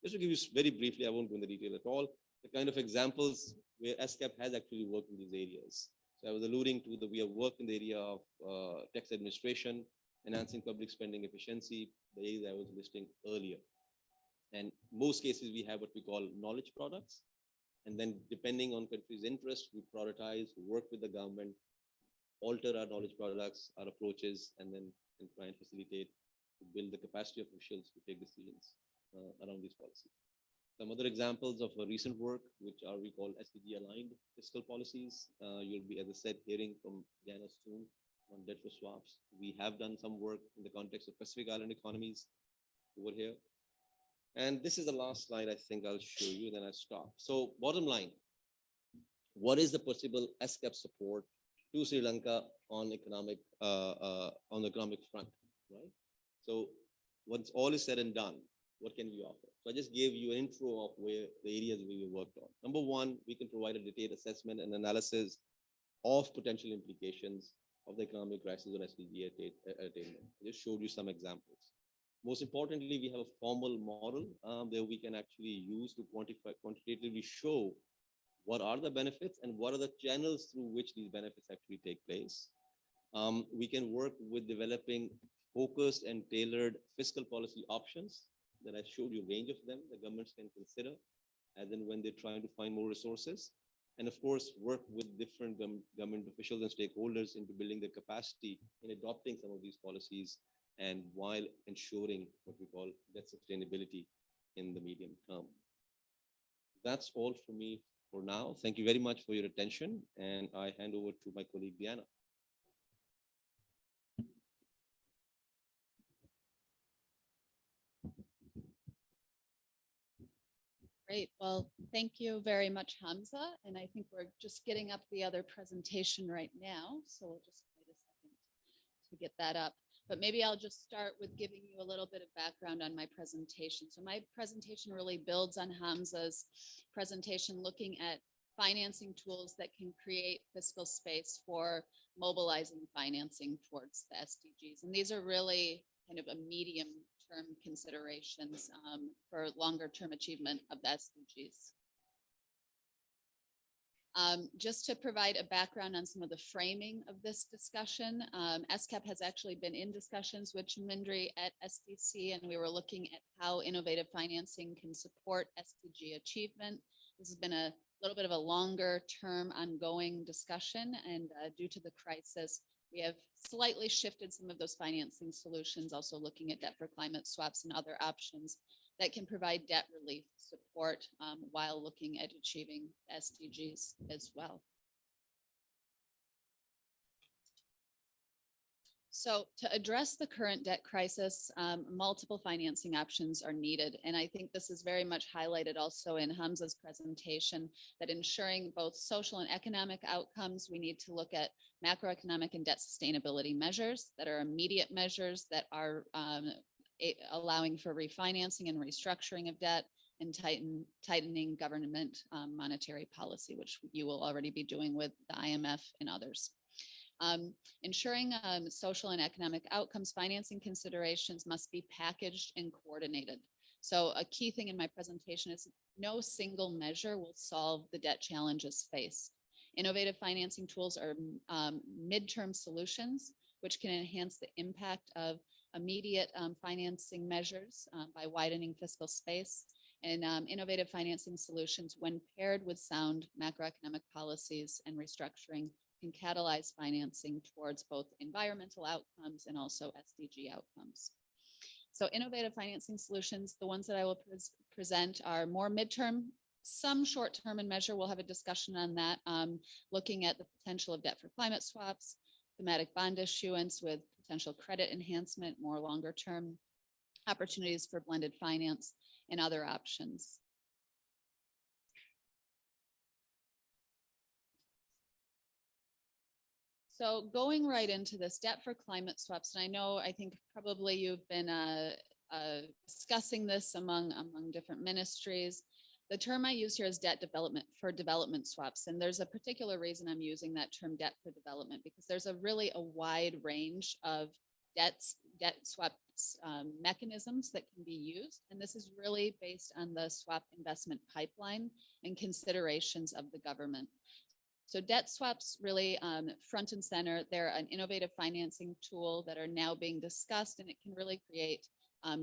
Just to give you very briefly, I won't go into detail at all, the kind of examples where ESCAP has actually worked in these areas. So I was alluding to that we have worked in the area of tax administration, enhancing public spending efficiency, the areas I was listing earlier. And most cases, we have what we call knowledge products. And then depending on country's interest, we prioritize, work with the government, alter our knowledge products, our approaches, and then try and facilitate to build the capacity of officials to take decisions around these policies. Some other examples of recent work, which are we call SDG aligned fiscal policies. You'll be, as I said, hearing from Diana soon on debt for swaps. We have done some work in the context of Pacific Island economies over here. And this is the last slide I think I'll show you, then I stop. So bottom line, what is the possible ESCAP support to Sri Lanka on the economic front, right? So once all is said and done, what can we offer? So I just gave you an intro of where the areas we worked on. Number one, we can provide a detailed assessment and analysis of potential implications of the economic crisis on SDG attainment. I just showed you some examples. Most importantly, we have a formal model that we can actually use to quantitatively show what are the benefits and what are the channels through which these benefits actually take place. We can work with developing focused and tailored fiscal policy options that I showed you a range of them that governments can consider as and when they're trying to find more resources. And of course, work with different government officials and stakeholders into building their capacity in adopting some of these policies and while ensuring what we call debt sustainability in the medium term. That's all for me for now. Thank you very much for your attention. And I hand over to my colleague, Diana. Great. Well, thank you very much, Hamza. And I think we're just getting up the other presentation right now. So we'll just wait a second to get that up. But maybe I'll just start with giving you a little bit of background on my presentation. So my presentation really builds on Hamza's presentation, looking at financing tools that can create fiscal space for mobilizing financing towards the SDGs. And these are really kind of a medium-term considerations for longer-term achievement of the SDGs. Just to provide a background on some of the framing of this discussion, ESCAP has actually been in discussions with Mindri at SDC, and we were looking at how innovative financing can support SDG achievement. This has been a little bit of a longer term ongoing discussion, and due to the crisis, we have slightly shifted some of those financing solutions, also looking at debt for climate swaps and other options that can provide debt relief support while looking at achieving SDGs as well. So to address the current debt crisis, multiple financing options are needed. And I think this is very much highlighted also in Hamza's presentation, that ensuring both social and economic outcomes, we need to look at macroeconomic and debt sustainability measures that are immediate measures that are allowing for refinancing and restructuring of debt, and tightening government monetary policy, which you will already be doing with the IMF and others. Ensuring social and economic outcomes financing considerations must be packaged and coordinated. So a key thing in my presentation is no single measure will solve the debt challenges faced. Innovative financing tools are midterm solutions, which can enhance the impact of immediate financing measures by widening fiscal space, and innovative financing solutions, when paired with sound macroeconomic policies and restructuring, can catalyze financing towards both environmental outcomes and also SDG outcomes. So innovative financing solutions, the ones that I will present are more midterm, some short-term in measure. We'll have a discussion on that, looking at the potential of debt for climate swaps, thematic bond issuance with potential credit enhancement, more longer-term opportunities for blended finance, and other options. So going right into this, debt for climate swaps, and I think probably you've been discussing this among different ministries. The term I use here is debt for development swaps. And there's a particular reason I'm using that term debt for development, because there's really a wide range of debt swaps mechanisms that can be used. And this is really based on the swap investment pipeline and considerations of the government. So debt swaps really front and center. They're an innovative financing tool that are now being discussed, and it can really create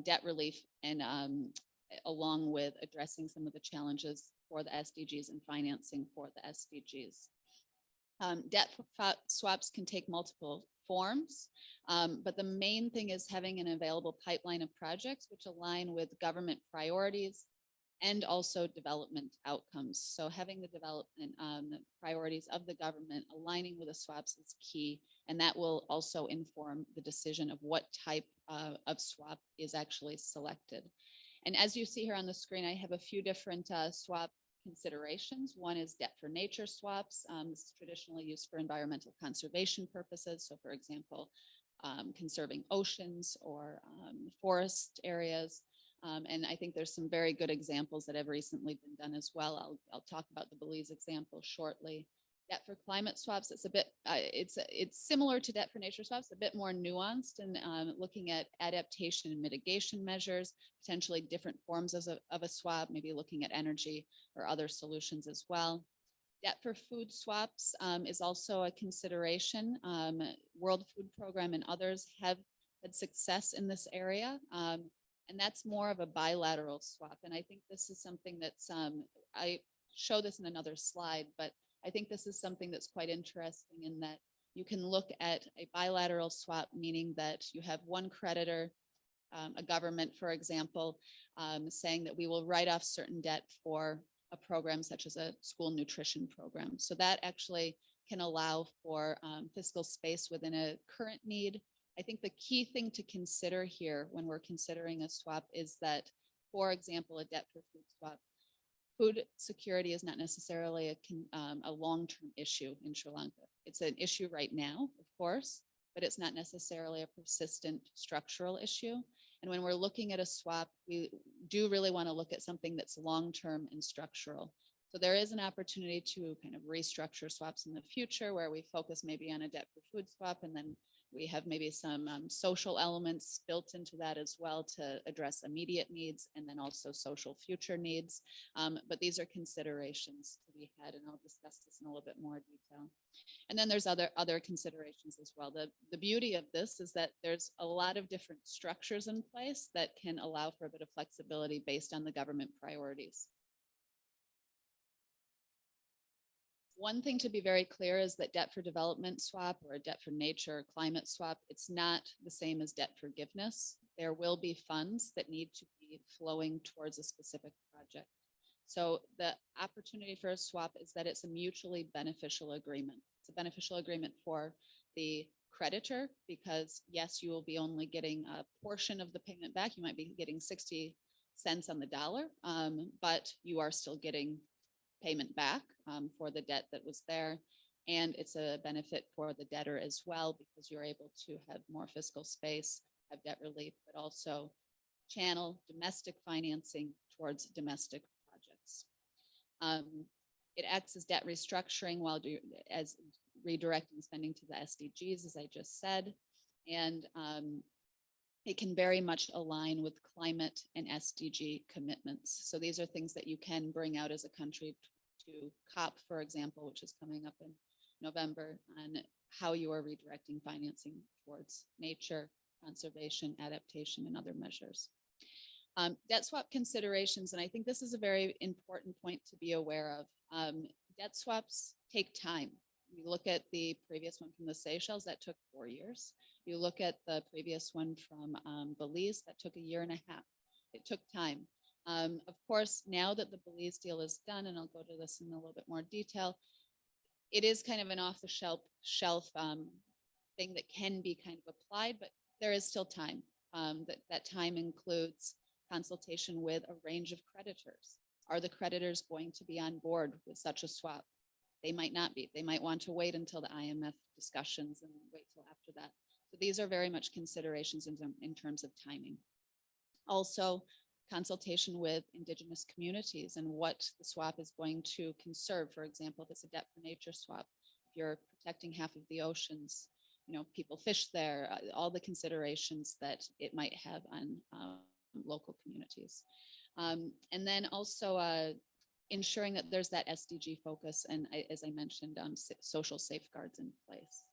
debt relief and along with addressing some of the challenges for the SDGs and financing for the SDGs. Debt swaps can take multiple forms, but the main thing is having an available pipeline of projects which align with government priorities and also development outcomes. So having the development priorities of the government aligning with the swaps is key, and that will also inform the decision of what type of swap is actually selected. And as you see here on the screen, I have a few different swap considerations. One is debt for nature swaps. This is traditionally used for environmental conservation purposes. So for example, conserving oceans or forest areas. And I think there's some very good examples that have recently been done as well. I'll talk about the Belize example shortly. Debt for climate swaps, it's a bit, it's similar to debt for nature swaps, a bit more nuanced, and looking at adaptation and mitigation measures, potentially different forms of a swap, maybe looking at energy or other solutions as well. Debt for food swaps is also a consideration. World Food Program and others have had success in this area. And that's more of a bilateral swap. And I think this is something that's, I show this in another slide, but I think this is something that's quite interesting in that you can look at a bilateral swap, meaning that you have one creditor, a government, for example, saying that we will write off certain debt for a program such as a school nutrition program. So that actually can allow for fiscal space within a current need. I think the key thing to consider here when we're considering a swap is that, for example, a debt for food swap, food security is not necessarily a long-term issue in Sri Lanka. It's an issue right now, of course, but it's not necessarily a persistent structural issue. And when we're looking at a swap, we do really want to look at something that's long-term and structural. So there is an opportunity to kind of restructure swaps in the future where we focus maybe on a debt for food swap, and then we have maybe some social elements built into that as well to address immediate needs and then also social future needs. But these are considerations to be had, and I'll discuss this in a little bit more detail. And then there's other considerations as well. The beauty of this is that there's a lot of different structures in place that can allow for a bit of flexibility based on the government priorities. One thing to be very clear is that debt for development swap or a debt for nature or climate swap, it's not the same as debt forgiveness. There will be funds that need to be flowing towards a specific project. So the opportunity for a swap is that it's a mutually beneficial agreement. It's a beneficial agreement for the creditor, because yes, you will be only getting a portion of the payment back. You might be getting 60 cents on the dollar, but you are still getting payment back for the debt that was there. And it's a benefit for the debtor as well, because you're able to have more fiscal space, have debt relief, but also channel domestic financing towards domestic projects. It acts as debt restructuring while as redirecting spending to the SDGs, as I just said. And it can very much align with climate and SDG commitments. So these are things that you can bring out as a country to COP, for example, which is coming up in November, on how you are redirecting financing towards nature, conservation, adaptation, and other measures. Debt swap considerations, and I think this is a very important point to be aware of. Debt swaps take time. You look at the previous one from the Seychelles, that took 4 years. You look at the previous one from Belize, that took 1.5 years. It took time. Of course, now that the Belize deal is done, and I'll go to this in a little bit more detail, it is kind of an off-the-shelf thing that can be kind of applied, but there is still time. That time includes consultation with a range of creditors. Are the creditors going to be on board with such a swap? They might not be. They might want to wait until the IMF discussions and wait till after that. So these are very much considerations in terms of timing. Also, consultation with indigenous communities and what the swap is going to conserve. For example, if it's a debt for nature swap, if you're protecting half of the oceans, people fish there, all the considerations that it might have on local communities. And then also ensuring that there's that SDG focus and, as I mentioned, social safeguards in place.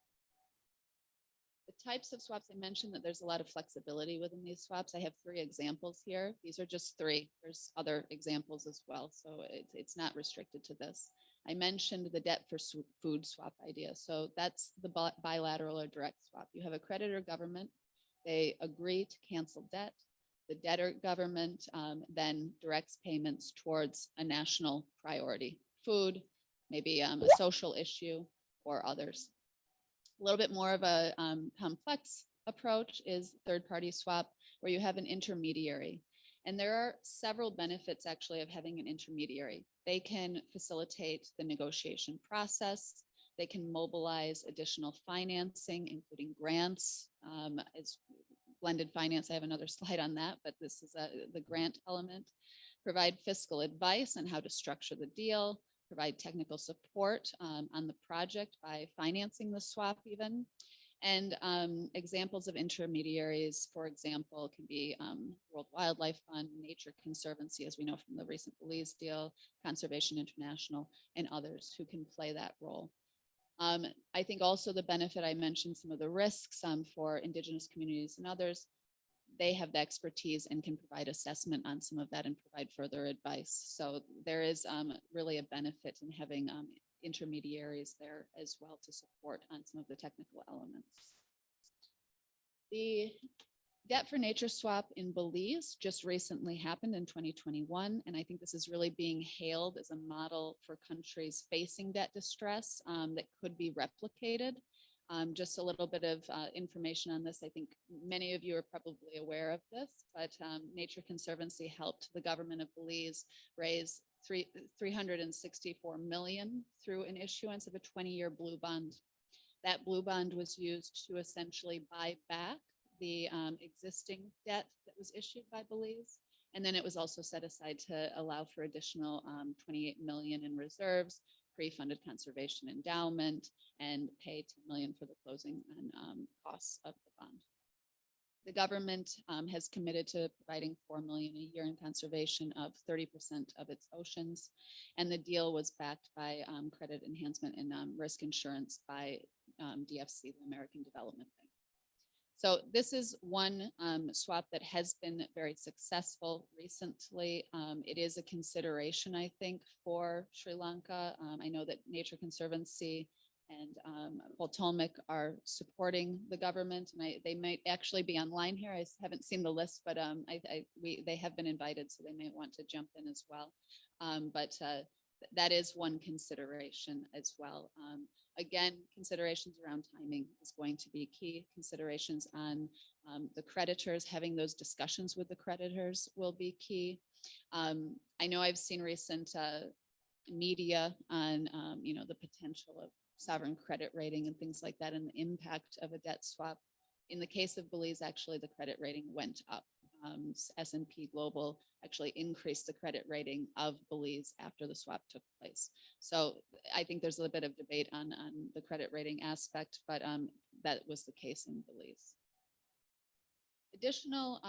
The types of swaps I mentioned, that there's a lot of flexibility within these swaps. I have 3 examples here. These are just 3. There's other examples as well, so it's not restricted to this. I mentioned the debt for food swap idea. So that's the bilateral or direct swap. You have a creditor government. They agree to cancel debt. The debtor government then directs payments towards a national priority, food, maybe a social issue, or others. A little bit more of a complex approach is third-party swap, where you have an intermediary. And there are several benefits actually of having an intermediary. They can facilitate the negotiation process. They can mobilize additional financing, including grants. As blended finance, I have another slide on that, but this is the grant element. Provide fiscal advice on how to structure the deal, provide technical support on the project by financing the swap even. And examples of intermediaries, for example, can be World Wildlife Fund, Nature Conservancy, as we know from the recent Belize deal, Conservation International, and others who can play that role. I think also the benefit, I mentioned some of the risks for indigenous communities and others. They have the expertise and can provide assessment on some of that and provide further advice. So there is really a benefit in having intermediaries there as well to support on some of the technical elements. The debt for nature swap in Belize just recently happened in 2021. And I think this is really being hailed as a model for countries facing debt distress that could be replicated. Just a little bit of information on this. I think many of you are probably aware of this, but Nature Conservancy helped the government of Belize raise $364 million through an issuance of a 20-year blue bond. That blue bond was used to essentially buy back the existing debt that was issued by Belize. And then it was also set aside to allow for additional $28 million in reserves, pre-funded conservation endowment, and pay $10 million for the closing and costs of the bond. The government has committed to providing $4 million a year in conservation of 30% of its oceans. And the deal was backed by credit enhancement and risk insurance by DFC, the American Development Bank. So this is one swap that has been very successful recently. It is a consideration, I think, for Sri Lanka. I know that Nature Conservancy and Poltolmic are supporting the government, and they might actually be online here. I haven't seen the list, but they have been invited, so they may want to jump in as well. But that is one consideration as well. Again, considerations around timing is going to be key. Considerations on the creditors, having those discussions with the creditors will be key. I know I've seen recent media on the potential of sovereign credit rating and things like that and the impact of a debt swap. In the case of Belize, actually the credit rating went up. S&P Global actually increased the credit rating of Belize after the swap took place. So I think there's a little bit of debate on the credit rating aspect, but that was the case in Belize. Additional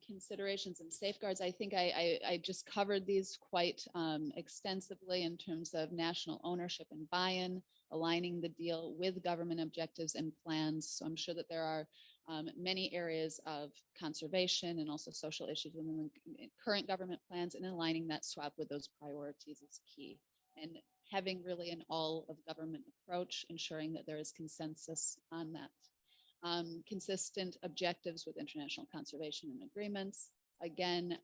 considerations and safeguards, I think I just covered these quite extensively in terms of national ownership and buy-in, aligning the deal with government objectives and plans. So I'm sure that there are many areas of conservation and also social issues within the current government plans, and aligning that swap with those priorities is key. And having really an all of government approach, ensuring that there is consensus on that. Consistent objectives with international conservation and agreements. Again,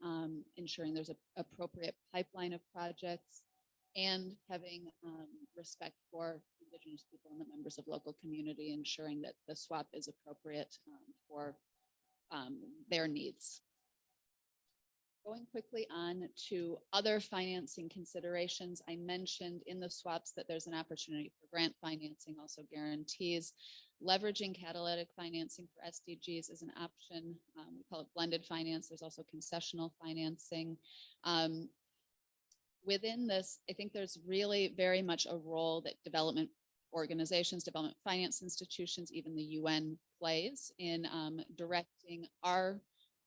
ensuring there's an appropriate pipeline of projects, and having respect for Indigenous people and the members of local community, ensuring that the swap is appropriate for their needs. Going quickly on to other financing considerations, I mentioned in the swaps that there's an opportunity for grant financing, also guarantees. Leveraging catalytic financing for SDGs is an option. We call it blended finance. There's also concessional financing. Within this, I think there's really very much a role that development organizations, development finance institutions, even the UN plays in directing our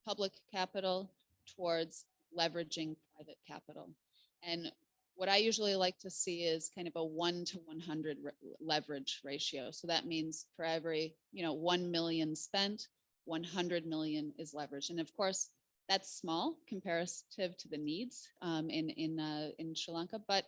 public capital towards leveraging private capital. And what I usually like to see is kind of a 1 to 100 leverage ratio. So that means for every 1 million spent, 100 million is leveraged. And of course, that's small comparative to the needs in Sri Lanka, but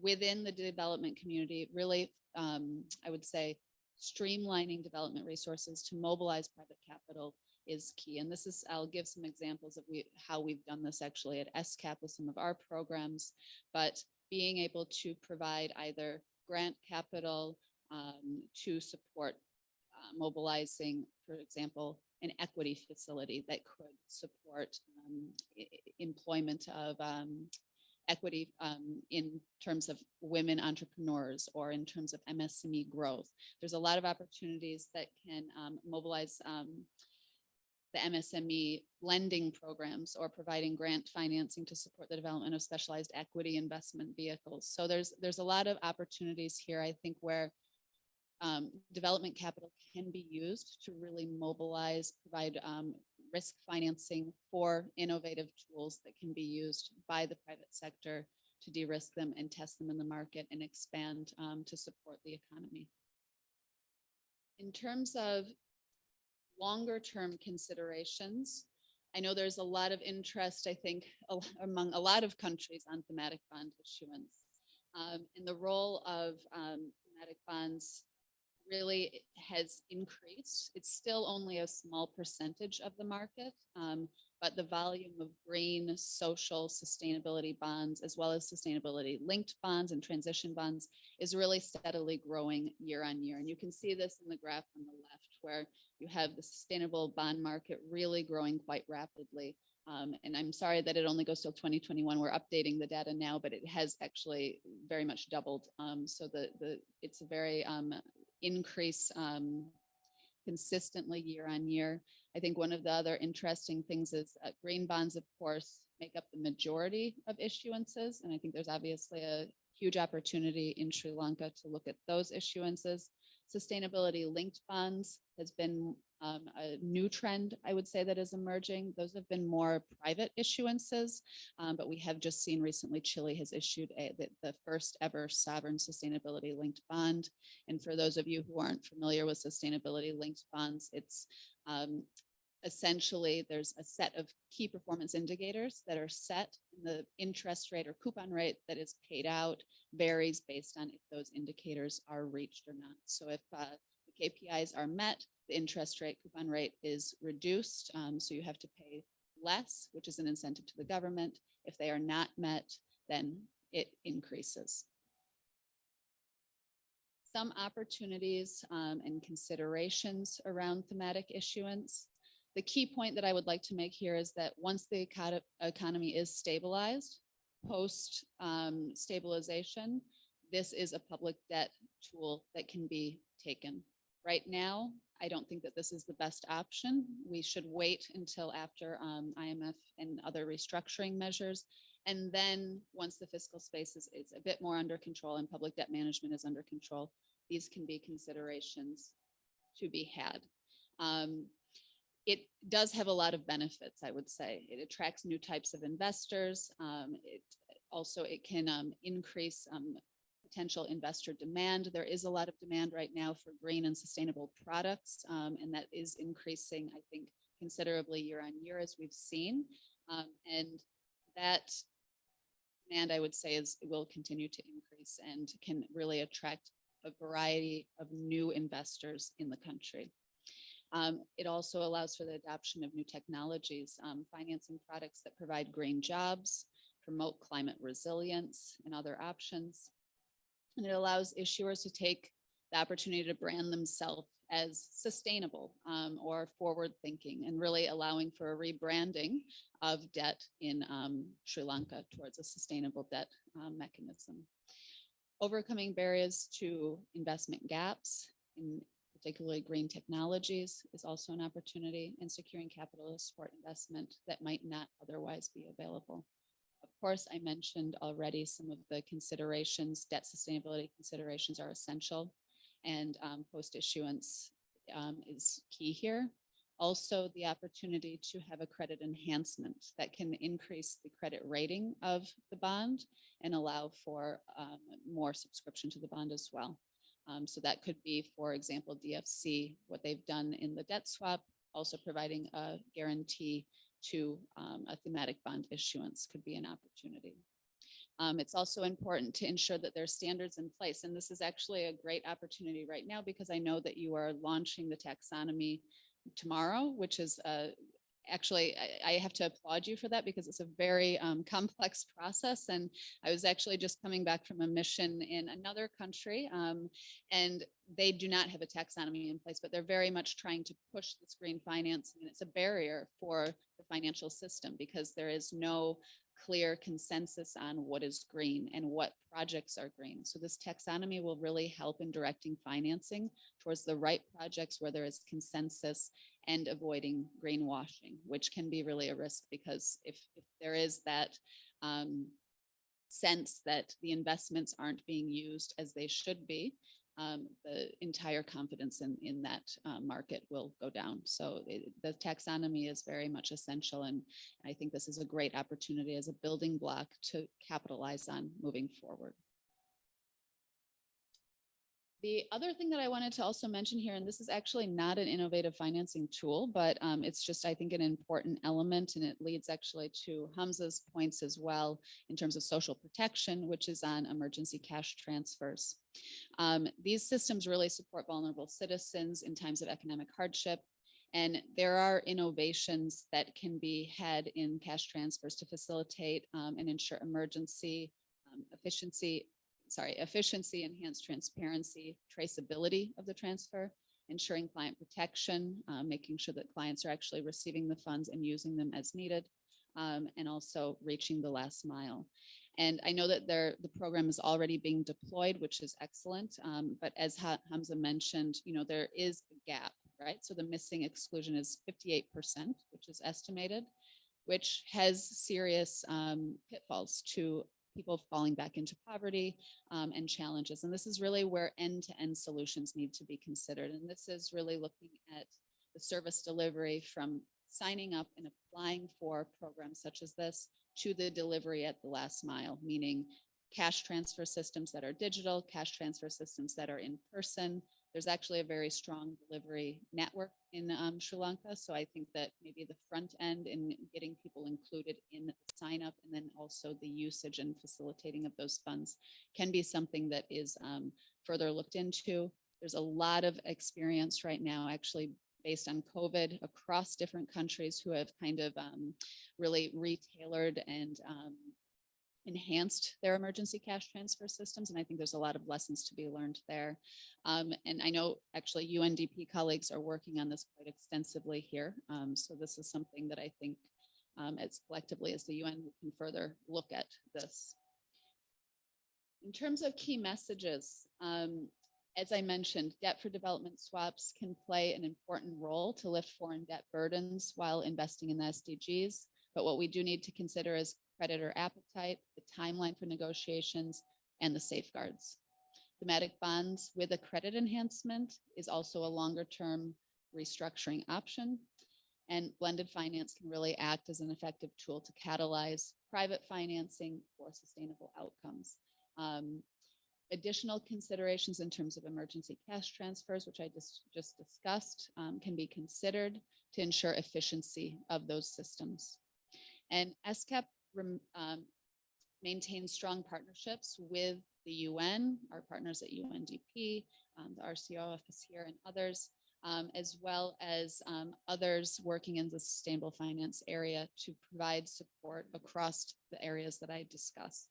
within the development community, really, I would say, streamlining development resources to mobilize private capital is key. And this is, I'll give some examples of how we've done this actually at ESCAP with some of our programs, but being able to provide either grant capital to support mobilizing, for example, an equity facility that could support employment of equity in terms of women entrepreneurs or in terms of MSME growth. There's a lot of opportunities that can mobilize the MSME lending programs or providing grant financing to support the development of specialized equity investment vehicles. So there's a lot of opportunities here, I think, where development capital can be used to really mobilize, provide risk financing for innovative tools that can be used by the private sector to de-risk them and test them in the market and expand to support the economy. In terms of longer term considerations, I know there's a lot of interest, I think, among a lot of countries on thematic bond issuance. And the role of thematic bonds really has increased. It's still only a small percentage of the market, but the volume of green, social, sustainability bonds, as well as sustainability linked bonds and transition bonds is really steadily growing year on year. And you can see this in the graph on the left, where you have the sustainable bond market really growing quite rapidly. And I'm sorry that it only goes till 2021. We're updating the data now, but it has actually very much doubled. So it's a very increase consistently year on year. I think one of the other interesting things is green bonds, of course, make up the majority of issuances. And I think there's obviously a huge opportunity in Sri Lanka to look at those issuances. Sustainability linked bonds has been a new trend, I would say, that is emerging. Those have been more private issuances, but we have just seen recently Chile has issued the first ever sovereign sustainability linked bond. And for those of you who aren't familiar with sustainability linked bonds, it's essentially there's a set of key performance indicators that are set, and the interest rate or coupon rate that is paid out varies based on if those indicators are reached or not. So if the KPIs are met, the interest rate coupon rate is reduced. So you have to pay less, which is an incentive to the government. If they are not met, then it increases. Some opportunities and considerations around thematic issuance. The key point that I would like to make here is that once the economy is stabilized, post stabilization, this is a public debt tool that can be taken. Right now, I don't think that this is the best option. We should wait until after IMF and other restructuring measures. And then once the fiscal space is a bit more under control and public debt management is under control, these can be considerations to be had. It does have a lot of benefits, I would say. It attracts new types of investors. It can increase potential investor demand. There is a lot of demand right now for green and sustainable products, and that is increasing, I think, considerably year on year, as we've seen. And that demand, I would say, will continue to increase and can really attract a variety of new investors in the country. It also allows for the adoption of new technologies, financing products that provide green jobs, promote climate resilience, and other options. And it allows issuers to take the opportunity to brand themselves as sustainable or forward thinking, and really allowing for a rebranding of debt in Sri Lanka towards a sustainable debt mechanism. Overcoming barriers to investment gaps, in particularly green technologies, is also an opportunity, and securing capital to support investment that might not otherwise be available. Of course, I mentioned already some of the considerations. Debt sustainability considerations are essential, and post-issuance is key here. Also, the opportunity to have a credit enhancement that can increase the credit rating of the bond and allow for more subscription to the bond as well. So that could be, for example, DFC, what they've done in the debt swap, also providing a guarantee to a thematic bond issuance could be an opportunity. It's also important to ensure that there's standards in place. And this is actually a great opportunity right now, because I know that you are launching the taxonomy tomorrow, which is actually, I have to applaud you for that, because it's a very complex process. And I was actually just coming back from a mission in another country, and they do not have a taxonomy in place, but they're very much trying to push this green finance. And it's a barrier for the financial system, because there is no clear consensus on what is green and what projects are green. So this taxonomy will really help in directing financing towards the right projects where there is consensus, and avoiding greenwashing, which can be really a risk, because if there is that sense that the investments aren't being used as they should be, the entire confidence in that market will go down. So the taxonomy is very much essential, and I think this is a great opportunity as a building block to capitalize on moving forward. The other thing that I wanted to also mention here, and this is actually not an innovative financing tool, but it's just, I think, an important element, and it leads actually to Hamza's points as well in terms of social protection, which is on emergency cash transfers. These systems really support vulnerable citizens in times of economic hardship, and there are innovations that can be had in cash transfers to facilitate and ensure efficiency, enhanced transparency, traceability of the transfer, ensuring client protection, making sure that clients are actually receiving the funds and using them as needed, and also reaching the last mile. And I know that the program is already being deployed, which is excellent. But as Hamza mentioned, there is a gap, right? So the missing exclusion is 58%, which is estimated, which has serious pitfalls to people falling back into poverty and challenges. And this is really where end-to-end solutions need to be considered. And this is really looking at the service delivery from signing up and applying for programs such as this to the delivery at the last mile, meaning cash transfer systems that are digital, cash transfer systems that are in person. There's actually a very strong delivery network in Sri Lanka. So I think that maybe the front end in getting people included in the sign up, and then also the usage and facilitating of those funds can be something that is further looked into. There's a lot of experience right now, actually based on COVID, across different countries who have kind of really retailored and enhanced their emergency cash transfer systems. And I think there's a lot of lessons to be learned there. And I know actually UNDP colleagues are working on this quite extensively here. So this is something that I think as collectively as the UN, we can further look at this. In terms of key messages, as I mentioned, debt for development swaps can play an important role to lift foreign debt burdens while investing in the SDGs. But what we do need to consider is creditor appetite, the timeline for negotiations, and the safeguards. Thematic bonds with a credit enhancement is also a longer-term restructuring option. And blended finance can really act as an effective tool to catalyze private financing for sustainable outcomes. Additional considerations in terms of emergency cash transfers, which I just discussed, can be considered to ensure efficiency of those systems. And ESCAP maintains strong partnerships with the UN, our partners at UNDP, the RCO office here, and others, as well as others working in the sustainable finance area to provide support across the areas that I discussed.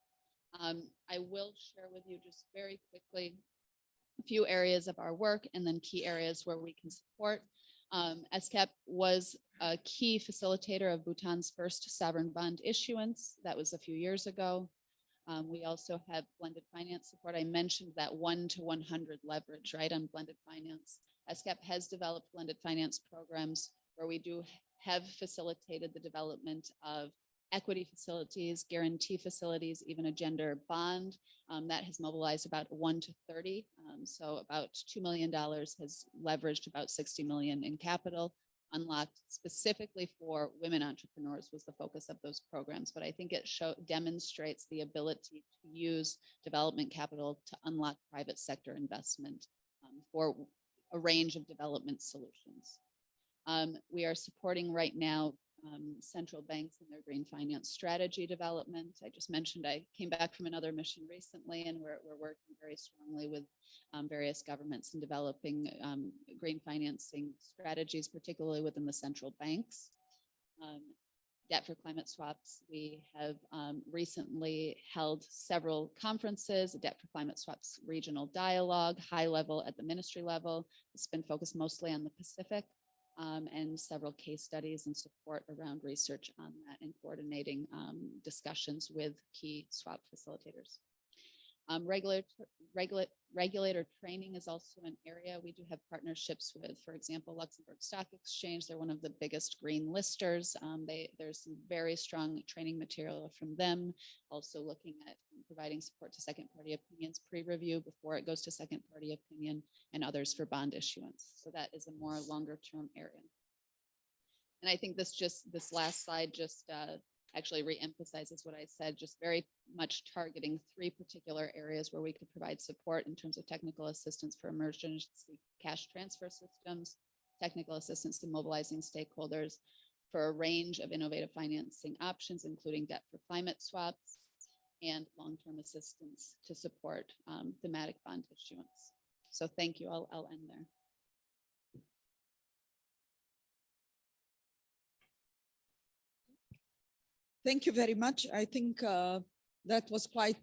I will share with you just very quickly a few areas of our work and then key areas where we can support. ESCAP was a key facilitator of Bhutan's first sovereign bond issuance. That was a few years ago. We also have blended finance support. I mentioned that 1 to 100 leverage, right, on blended finance. ESCAP has developed blended finance programs where we do have facilitated the development of equity facilities, guarantee facilities, even a gender bond that has mobilized about 1 to 30. So about $2 million has leveraged about 60 million in capital, unlocked specifically for women entrepreneurs was the focus of those programs. But I think it demonstrates the ability to use development capital to unlock private sector investment for a range of development solutions. We are supporting right now central banks in their green finance strategy development. I just mentioned I came back from another mission recently, and we're working very strongly with various governments in developing green financing strategies, particularly within the central banks. Debt for climate swaps, we have recently held several conferences, a debt for climate swaps regional dialogue, high level at the ministry level. It's been focused mostly on the Pacific. And several case studies and support around research on that and coordinating discussions with key swap facilitators. Regulator training is also an area we do have partnerships with, for example, Luxembourg Stock Exchange. They're one of the biggest green listers. There's some very strong training material from them. Also looking at providing support to second party opinions pre-review before it goes to second party opinion, and others for bond issuance. So that is a more longer term area. And I think this last slide just actually re-emphasizes what I said, just very much targeting 3 particular areas where we could provide support in terms of technical assistance for emergency cash transfer systems, technical assistance in mobilizing stakeholders for a range of innovative financing options, including debt for climate swaps, and long-term assistance to support thematic bond issuance. So thank you, I'll end there. Thank you very much. I think that was quite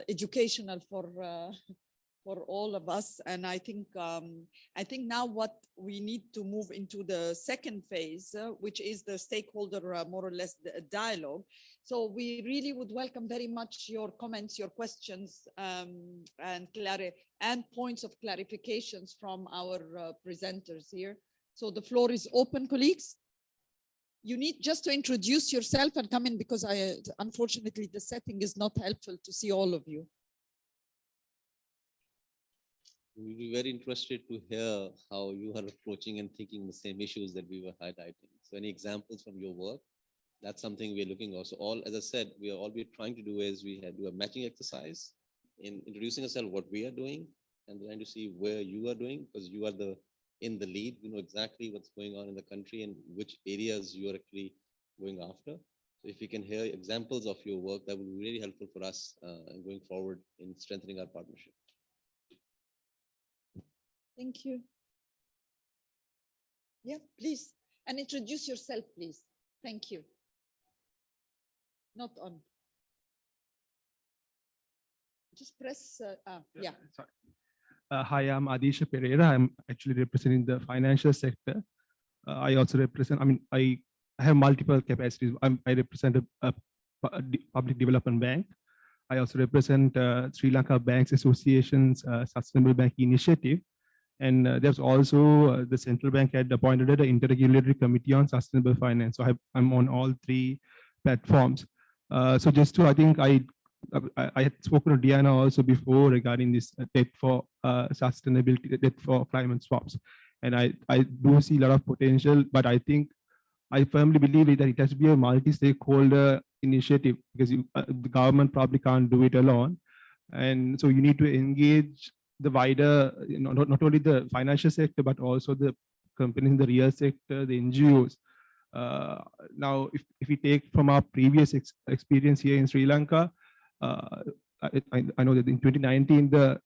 educational for all of us. And I think now what we need to move into the second phase, which is the stakeholder more or less the dialogue. So we really would welcome very much your comments, your questions, and points of clarifications from our presenters here. So the floor is open, colleagues. You need just to introduce yourself and come in, because unfortunately the setting is not helpful to see all of you. We'll be very interested to hear how you are approaching and thinking the same issues that we were highlighting. So any examples from your work? That's something we're looking also. As I said, all we're trying to do is do a matching exercise in introducing ourselves, what we are doing, and trying to see where you are doing, because you are in the lead, you know exactly what's going on in the country and which areas you are actually going after. So if you can hear examples of your work, that would be really helpful for us going forward in strengthening our partnership. Thank you. Yeah, please. And introduce yourself, please. Thank you. Not on. Just press, yeah. Sorry. Hi, I'm Adisha Pereira. I'm actually representing the financial sector. I also represent, I have multiple capacities. I represent a public development bank. I also represent Sri Lanka Banks Association's Sustainable Bank Initiative. And there's also the central bank had appointed an interregulatory committee on sustainable finance. So I'm on all three platforms. So just to, I think I had spoken to Diana also before regarding this debt for sustainability, debt for climate swaps. And I do see a lot of potential, but I think I firmly believe that it has to be a multi-stakeholder initiative because the government probably can't do it alone. And so you need to engage the wider, not only the financial sector, but also the companies in the real sector, the NGOs. Now, if we take from our previous experience here in Sri Lanka, I know that in 2019, the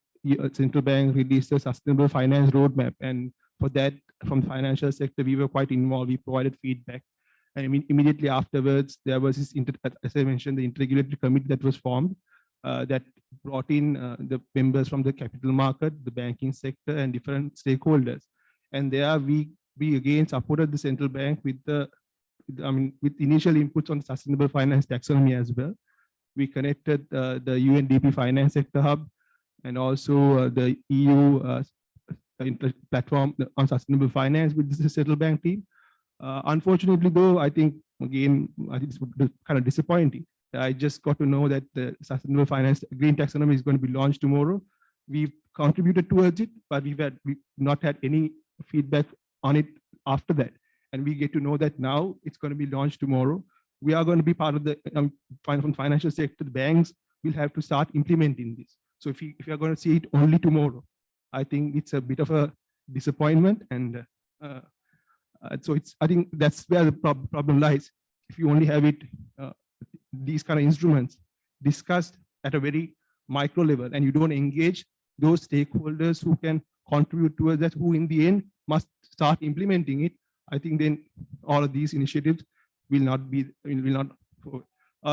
central bank released a sustainable finance roadmap. And for that, from the financial sector, we were quite involved. We provided feedback. And immediately afterwards, there was this, as I mentioned, the interregulatory committee that was formed that brought in the members from the capital market, the banking sector, and different stakeholders. And there we again supported the central bank with with initial inputs on sustainable finance taxonomy as well. We connected the UNDP Finance Sector Hub and also the EU platform on sustainable finance with the central bank team. Unfortunately, though, I think it's kind of disappointing. I just got to know that the sustainable finance green taxonomy is going to be launched tomorrow. We've contributed towards it, but we've not had any feedback on it after that. And we get to know that now it's going to be launched tomorrow. We are going to be part of the from financial sector. The banks will have to start implementing this. So if you are going to see it only tomorrow, I think it's a bit of a disappointment. And so I think that's where the problem lies. If you only have it, these kind of instruments discussed at a very micro level, and you don't engage those stakeholders who can contribute towards that, who in the end must start implementing it, I think then all of these initiatives will not.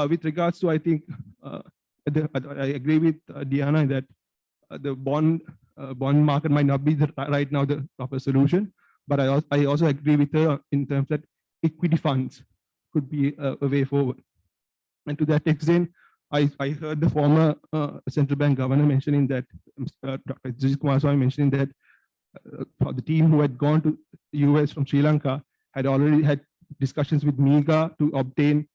With regards to, I think, I agree with Diana that the bond market might not be right now the proper solution, but I also agree with her in terms that equity funds could be a way forward. And to that extent, I heard the former central bank governor mentioning that, Dr. Jijit Kumaraswamy mentioning that for the team who had gone to US from Sri Lanka had already had discussions with MIGA to obtain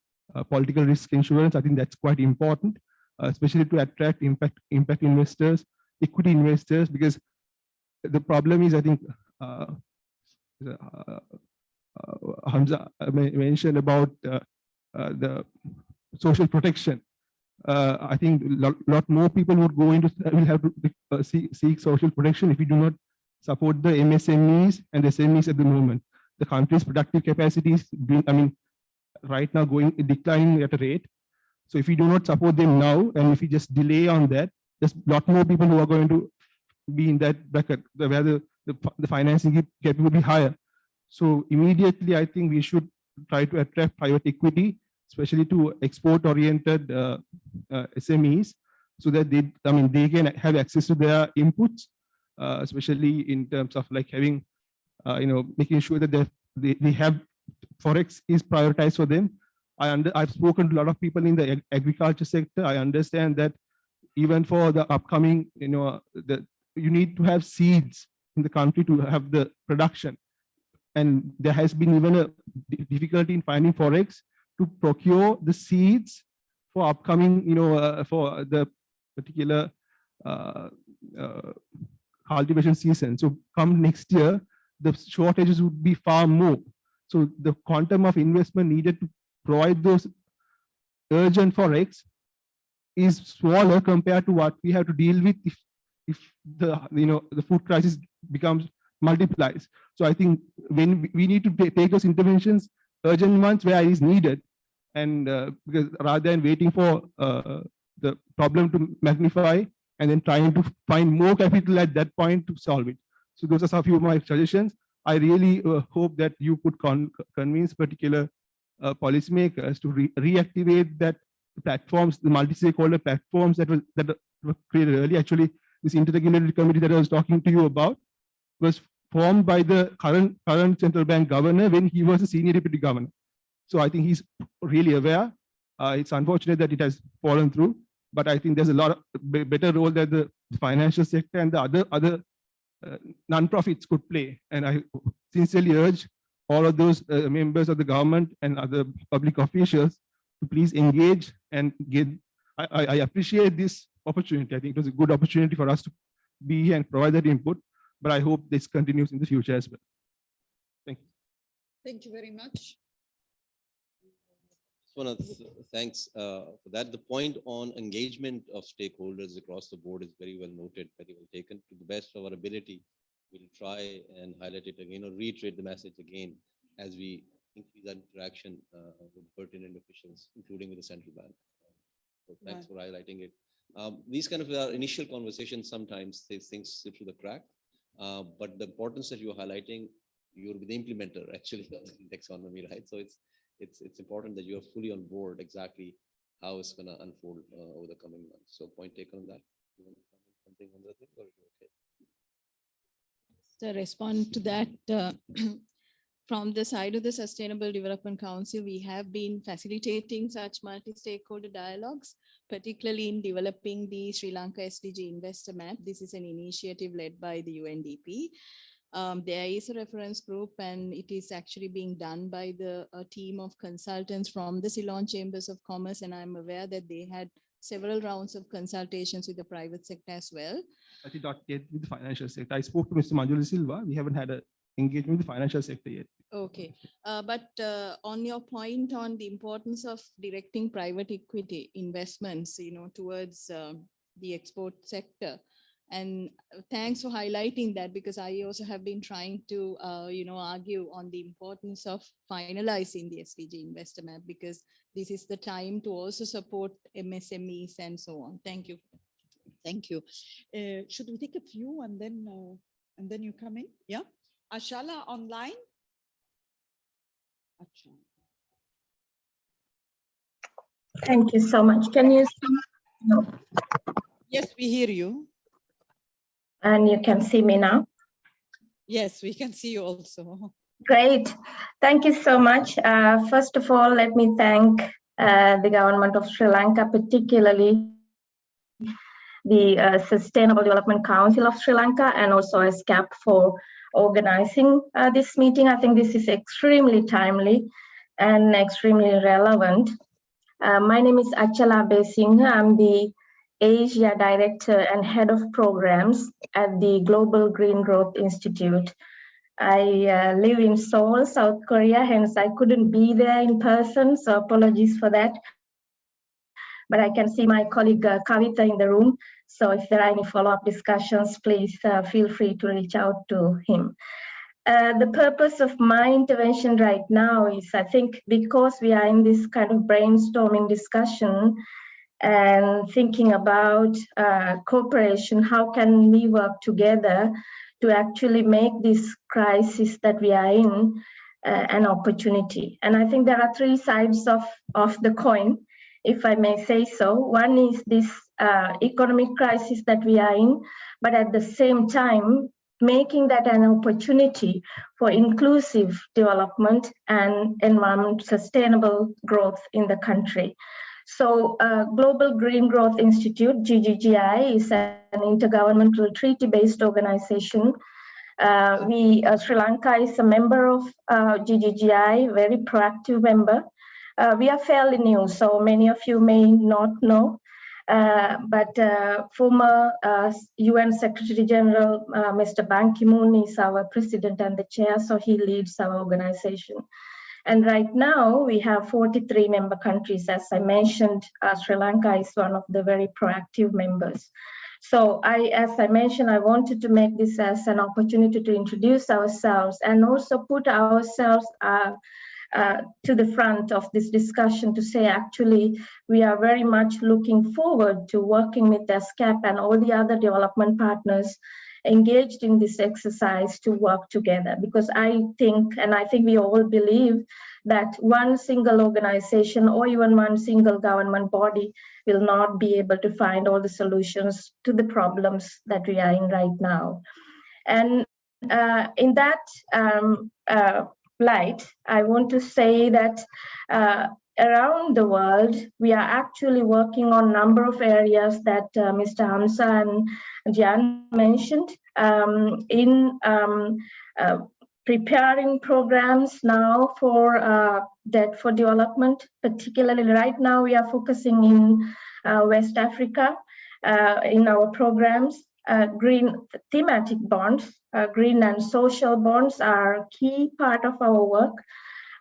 political risk insurance. I think that's quite important, especially to attract impact investors, equity investors, because the problem is, I think, Hamza mentioned about the social protection. I think a lot more people will have to seek social protection if we do not support the MSMEs and the SMEs at the moment. The country's productive capacity is right now declining at a rate. So if we do not support them now, and if we just delay on that, there's a lot more people who are going to be in that bracket where the financing gap will be higher. So immediately, I think we should try to attract private equity, especially to export-oriented SMEs, so that they can have access to their inputs, especially in terms of like having, making sure that they have Forex is prioritized for them. I've spoken to a lot of people in the agriculture sector. I understand that even for the upcoming, you need to have seeds in the country to have the production. And there has been even a difficulty in finding Forex to procure the seeds for upcoming, for the particular cultivation season. So come next year, the shortages would be far more. So the quantum of investment needed to provide those urgent Forex is smaller compared to what we have to deal with if the food crisis multiplies. So I think when we need to take those interventions, urgent ones where it is needed, and because rather than waiting for the problem to magnify and then trying to find more capital at that point to solve it. So those are some few of my suggestions. I really hope that you could convince particular policymakers to reactivate that platforms, the multi-stakeholder platforms that were created early. Actually, this interregulated committee that I was talking to you about was formed by the current central bank governor when he was a senior deputy governor. So I think he's really aware. It's unfortunate that it has fallen through, but I think there's a lot of better role that the financial sector and the other non-profits could play. And I sincerely urge all of those members of the government and other public officials to please engage and get. I appreciate this opportunity. I think it was a good opportunity for us to be here and provide that input, but I hope this continues in the future as well. Thank you. Thank you very much. Thanks for that. The point on engagement of stakeholders across the board is very well noted, very well taken. To the best of our ability, we'll try and highlight it again or reiterate the message again as we increase our interaction with pertinent officials, including with the central bank. So thanks for highlighting it. These kind of initial conversations, sometimes these things slip through the crack, but the importance that you're highlighting, you're the implementer actually of the taxonomy, right? So it's important that you are fully on board exactly how it's going to unfold over the coming months. So point taken on that. You want to comment something on that thing, or are you okay? To respond to that, from the side of the Sustainable Development Council, we have been facilitating such multi-stakeholder dialogues, particularly in developing the Sri Lanka SDG Investor Map. This is an initiative led by the UNDP. There is a reference group, and it is actually being done by a team of consultants from the Ceylon Chambers of Commerce, and I'm aware that they had several rounds of consultations with the private sector as well. I did not get with the financial sector. I spoke to Mr. Manjula Silva. We haven't had an engagement with the financial sector yet. Okay, but on your point on the importance of directing private equity investments, towards the export sector, and thanks for highlighting that, because I also have been trying to, argue on the importance of finalizing the SDG Investor Map, because this is the time to also support MSMEs and so on. Thank you. Thank you. Should we take a few and then you come in? Yeah. Ashala online. Thank you so much. Can you see? No. Yes, we hear you. And you can see me now? Yes, we can see you also. Great. Thank you so much. First of all, let me thank the government of Sri Lanka, particularly the Sustainable Development Council of Sri Lanka and also ESCAP for organizing this meeting. I think this is extremely timely and extremely relevant. My name is Achala Besingha. I'm the Asia Director and Head of Programs at the Global Green Growth Institute. I live in Seoul, South Korea, hence I couldn't be there in person, so apologies for that. But I can see my colleague Kavita in the room, so if there are any follow-up discussions, please feel free to reach out to him. The purpose of my intervention right now is, I think, because we are in this kind of brainstorming discussion and thinking about cooperation, how can we work together to actually make this crisis that we are in an opportunity. And I think there are three sides of the coin, if I may say so. One is this economic crisis that we are in, but at the same time, making that an opportunity for inclusive development and environment sustainable growth in the country. So Global Green Growth Institute, GGGI, is an intergovernmental treaty-based organization. Sri Lanka is a member of GGGI, very proactive member. We are fairly new, so many of you may not know. But former UN Secretary General, Mr. Ban Ki-moon is our president and the chair, so he leads our organization. And right now we have 43 member countries. As I mentioned, Sri Lanka is one of the very proactive members. So as I mentioned, I wanted to make this as an opportunity to introduce ourselves and also put ourselves to the front of this discussion to say, actually, we are very much looking forward to working with ESCAP and all the other development partners, engaged in this exercise to work together, because I think we all believe that one single organization or even one single government body will not be able to find all the solutions to the problems that we are in right now. And in that light, I want to say that around the world, we are actually working on a number of areas that Mr. Hamza and Jan mentioned in preparing programs now for debt for development. Particularly right now, we are focusing in West Africa in our programs. Green thematic bonds, green and social bonds are a key part of our work.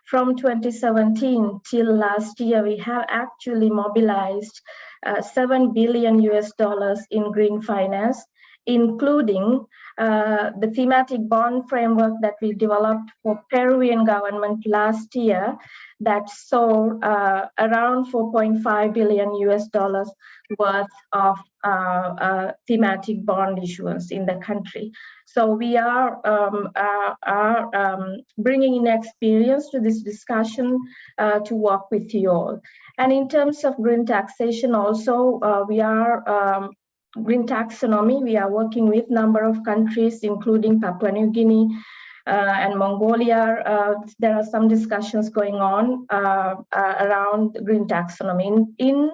From 2017 till last year, we have actually mobilized $7 billion in green finance, including the thematic bond framework that we developed for Peruvian government last year that saw around $4.5 billion worth of thematic bond issuance in the country. So we are bringing in experience to this discussion to work with you all. And in terms of green taxation also, we are green taxonomy. We are working with a number of countries, including Papua New Guinea and Mongolia. There are some discussions going on around green taxonomy. In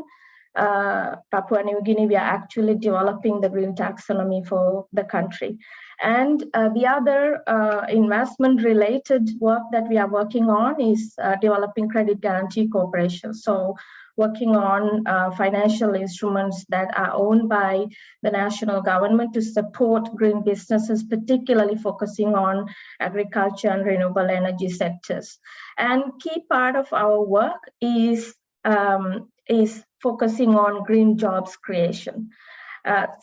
Papua New Guinea, we are actually developing the green taxonomy for the country. And the other investment-related work that we are working on is developing credit guarantee corporations. So working on financial instruments that are owned by the national government to support green businesses, particularly focusing on agriculture and renewable energy sectors. And key part of our work is focusing on green jobs creation.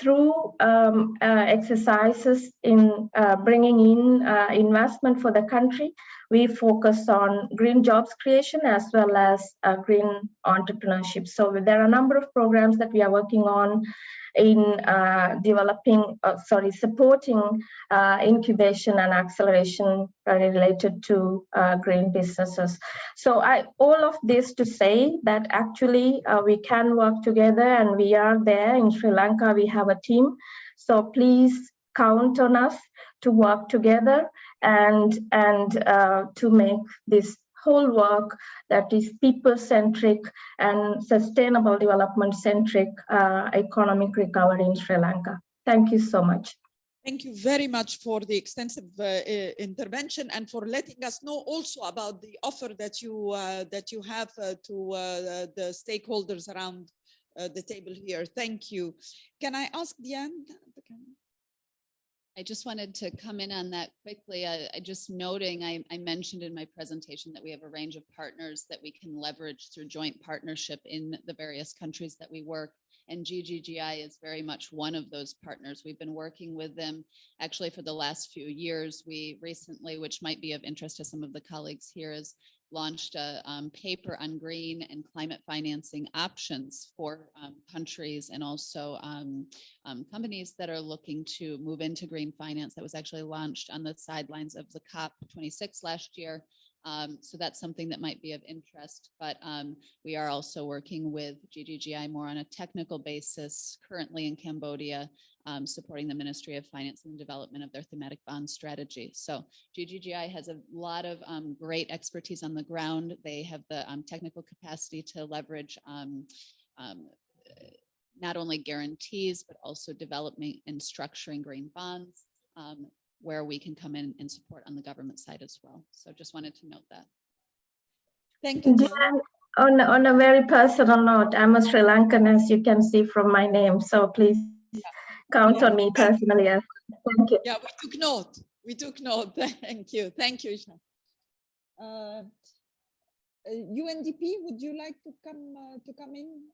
Through exercises in bringing in investment for the country, we focus on green jobs creation as well as green entrepreneurship. So there are a number of programs that we are working on in supporting incubation and acceleration related to green businesses. So all of this to say that actually we can work together, and we are there in Sri Lanka. We have a team. So please count on us to work together and to make this whole work that is people-centric and sustainable development-centric economic recovery in Sri Lanka. Thank you so much. Thank you very much for the extensive intervention and for letting us know also about the offer that you have to the stakeholders around the table here. Thank you. Can I ask Diane? I just wanted to come in on that quickly. I just noting, I mentioned in my presentation that we have a range of partners that we can leverage through joint partnership in the various countries that we work. And GGGI is very much one of those partners. We've been working with them actually for the last few years. We recently, which might be of interest to some of the colleagues here, is launched a paper on green and climate financing options for countries and also companies that are looking to move into green finance. That was actually launched on the sidelines of the COP26 last year. So that's something that might be of interest, but we are also working with GGGI more on a technical basis currently in Cambodia, supporting the Ministry of Finance and Development of their thematic bond strategy. So GGGI has a lot of great expertise on the ground. They have the technical capacity to leverage not only guarantees, but also development and structuring green bonds, where we can come in and support on the government side as well. So just wanted to note that. Thank you. On a very personal note, I'm a Sri Lankan, as you can see from my name. So please count on me personally. Thank you. Yeah, we took note. We took note. Thank you. Thank you, Isha. UNDP, would you like to come in?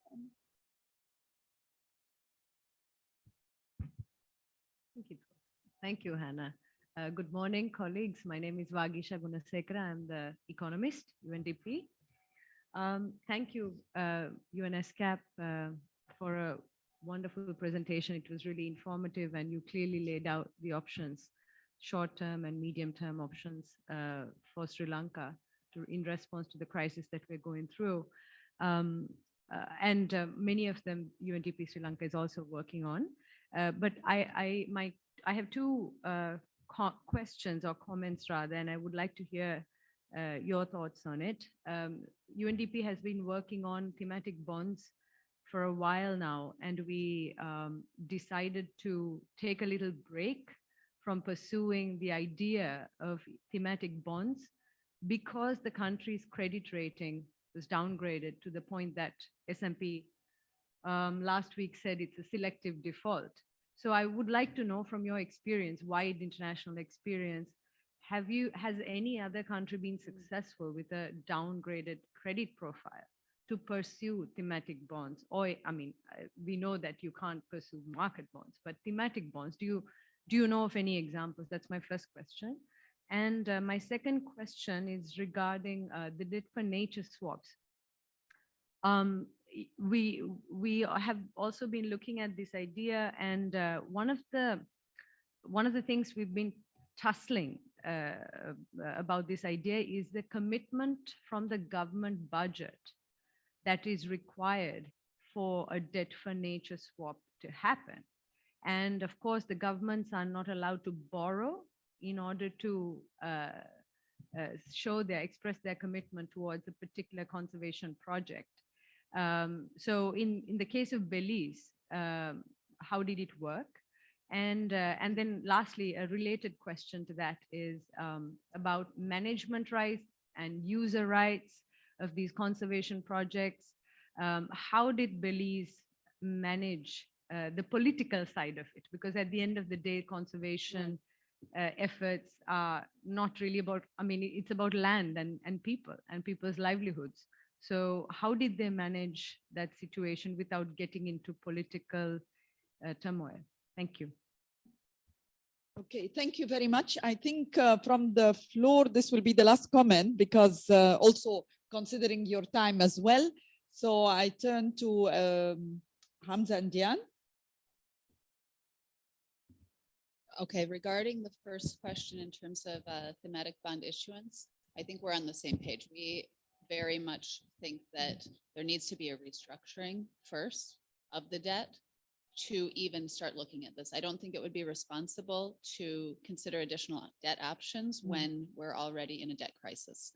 Thank you, Hannah. Good morning, colleagues. My name is Vagisha Gunasekara. I'm the economist, UNDP. Thank you, ESCAP, for a wonderful presentation. It was really informative, and you clearly laid out the options, short-term and medium-term options for Sri Lanka in response to the crisis that we're going through. And many of them UNDP Sri Lanka is also working on. But I have two questions or comments rather, and I would like to hear your thoughts on it. UNDP has been working on thematic bonds for a while now, and we decided to take a little break from pursuing the idea of thematic bonds because the country's credit rating was downgraded to the point that S&P last week said it's a selective default. So I would like to know from your experience, wide international experience, has any other country been successful with a downgraded credit profile to pursue thematic bonds? Or, I mean, we know that you can't pursue market bonds, but thematic bonds, do you know of any examples? That's my first question. And my second question is regarding the debt for nature swaps. We have also been looking at this idea, and one of the things we've been tussling about this idea is the commitment from the government budget that is required for a debt for nature swap to happen. And of course, the governments are not allowed to borrow in order to express their commitment towards a particular conservation project. So in the case of Belize, how did it work? And then lastly, a related question to that is about management rights and user rights of these conservation projects. How did Belize manage the political side of it? Because at the end of the day, conservation efforts are not really about, I mean, it's about land and people and people's livelihoods. So how did they manage that situation without getting into political turmoil? Thank you. Okay, thank you very much. I think from the floor, this will be the last comment because also considering your time as well. So I turn to Hamza and Diane. Okay, regarding the first question in terms of thematic bond issuance, I think we're on the same page. We very much think that there needs to be a restructuring first of the debt to even start looking at this. I don't think it would be responsible to consider additional debt options when we're already in a debt crisis.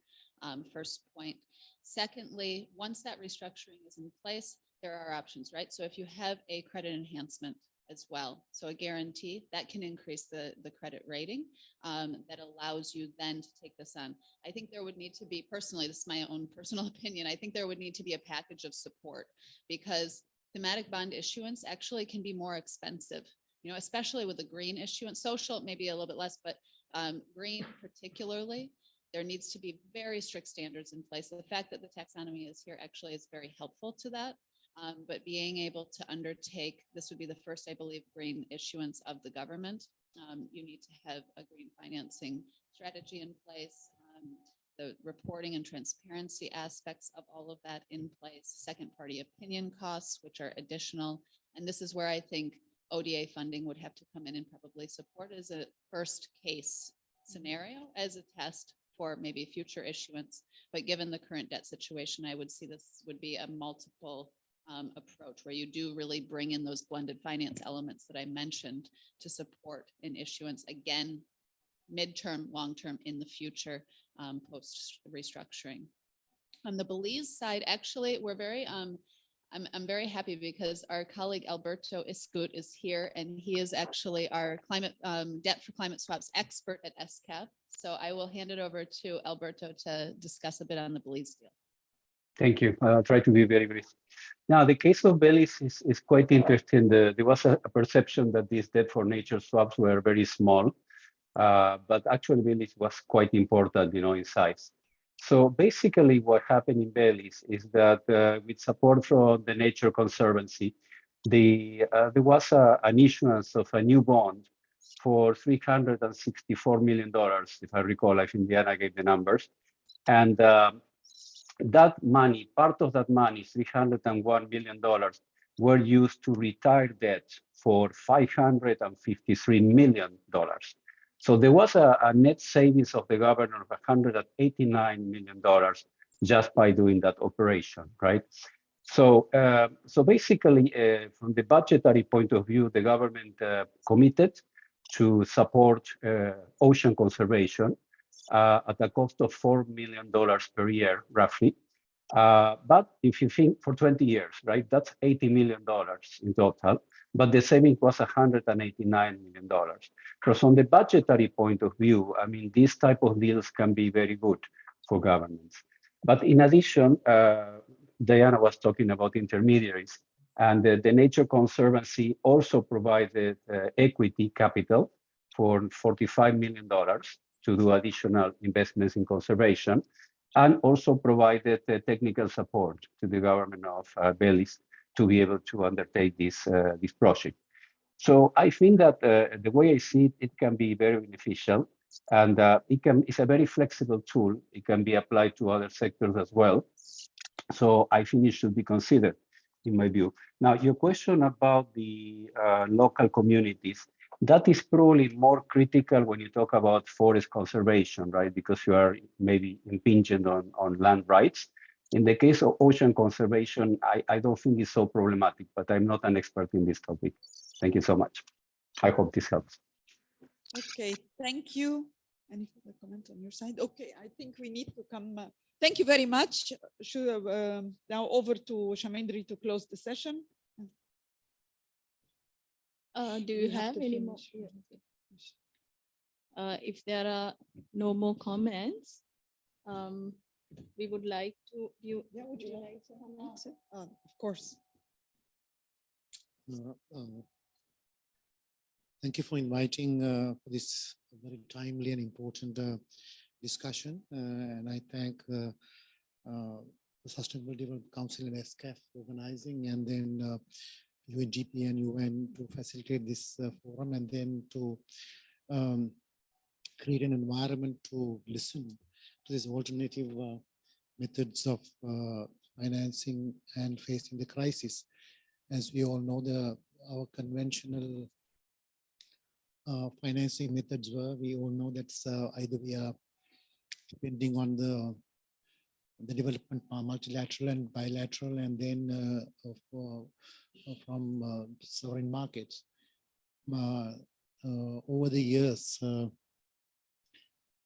First point. Secondly, once that restructuring is in place, there are options, right? So if you have a credit enhancement as well, so a guarantee that can increase the credit rating that allows you then to take this on. I think there would need to be, personally, this is my own personal opinion, I think there would need to be a package of support because thematic bond issuance actually can be more expensive, you know, especially with the green issuance. Social, maybe a little bit less, but green particularly, there needs to be very strict standards in place. The fact that the taxonomy is here actually is very helpful to that. But being able to undertake, this would be the first, I believe, green issuance of the government. You need to have a green financing strategy in place, the reporting and transparency aspects of all of that in place, second party opinion costs, which are additional. And this is where I think ODA funding would have to come in and probably support as a first case scenario, as a test for maybe future issuance. But given the current debt situation, I would see this would be a multiple approach where you do really bring in those blended finance elements that I mentioned to support an issuance, again, midterm, long-term in the future, post restructuring. On the Belize side, actually, we're very, I'm very happy because our colleague Alberto Iscut is here, and he is actually our climate debt for climate swaps expert at ESCAP. So I will hand it over to Alberto to discuss a bit on the Belize deal. Thank you. I'll try to be very brief. Now, the case of Belize is quite interesting. There was a perception that these debt for nature swaps were very small, but actually Belize was quite important, you know, in size. So basically what happened in Belize is that with support from the Nature Conservancy, there was an issuance of a new bond for $364 million, if I recall. I think Diana gave the numbers. And that money, part of that money, $301 million, were used to retire debt for $553 million. So there was a net savings of the government of $189 million just by doing that operation, right? So, so basically, from the budgetary point of view, the government committed to support ocean conservation at a cost of $4 million per year, roughly. But if you think for 20 years, right, that's $80 million in total, but the saving was $189 million. So from the budgetary point of view, I mean, these type of deals can be very good for governments. But in addition, Diana was talking about intermediaries, and the Nature Conservancy also provided equity capital for $45 million to do additional investments in conservation, and also provided technical support to the government of Belize to be able to undertake this project. So I think that the way I see it, it can be very beneficial, and it's a very flexible tool. It can be applied to other sectors as well. So I think it should be considered, in my view. Now, your question about the local communities, that is probably more critical when you talk about forest conservation, right? Because you are maybe impinging on land rights. In the case of ocean conservation, I don't think it's so problematic, but I'm not an expert in this topic. Thank you so much. I hope this helps. Okay, thank you. Any further comment on your side? Okay, I think we need to come. Thank you very much. Now over to Shamendri to close the session. Do you have any more? If there are no more comments, we would like to. Would you like to comment, sir? Of course. Thank you for inviting for this very timely and important discussion. And I thank the Sustainable Development Council and ESCAP for organizing, and then UNGP and UN to facilitate this forum, and then to create an environment to listen to these alternative methods of financing and facing the crisis. As we all know, our conventional financing methods we all know that's either we are depending on the development multilateral and bilateral, and then from sovereign markets. Over the years,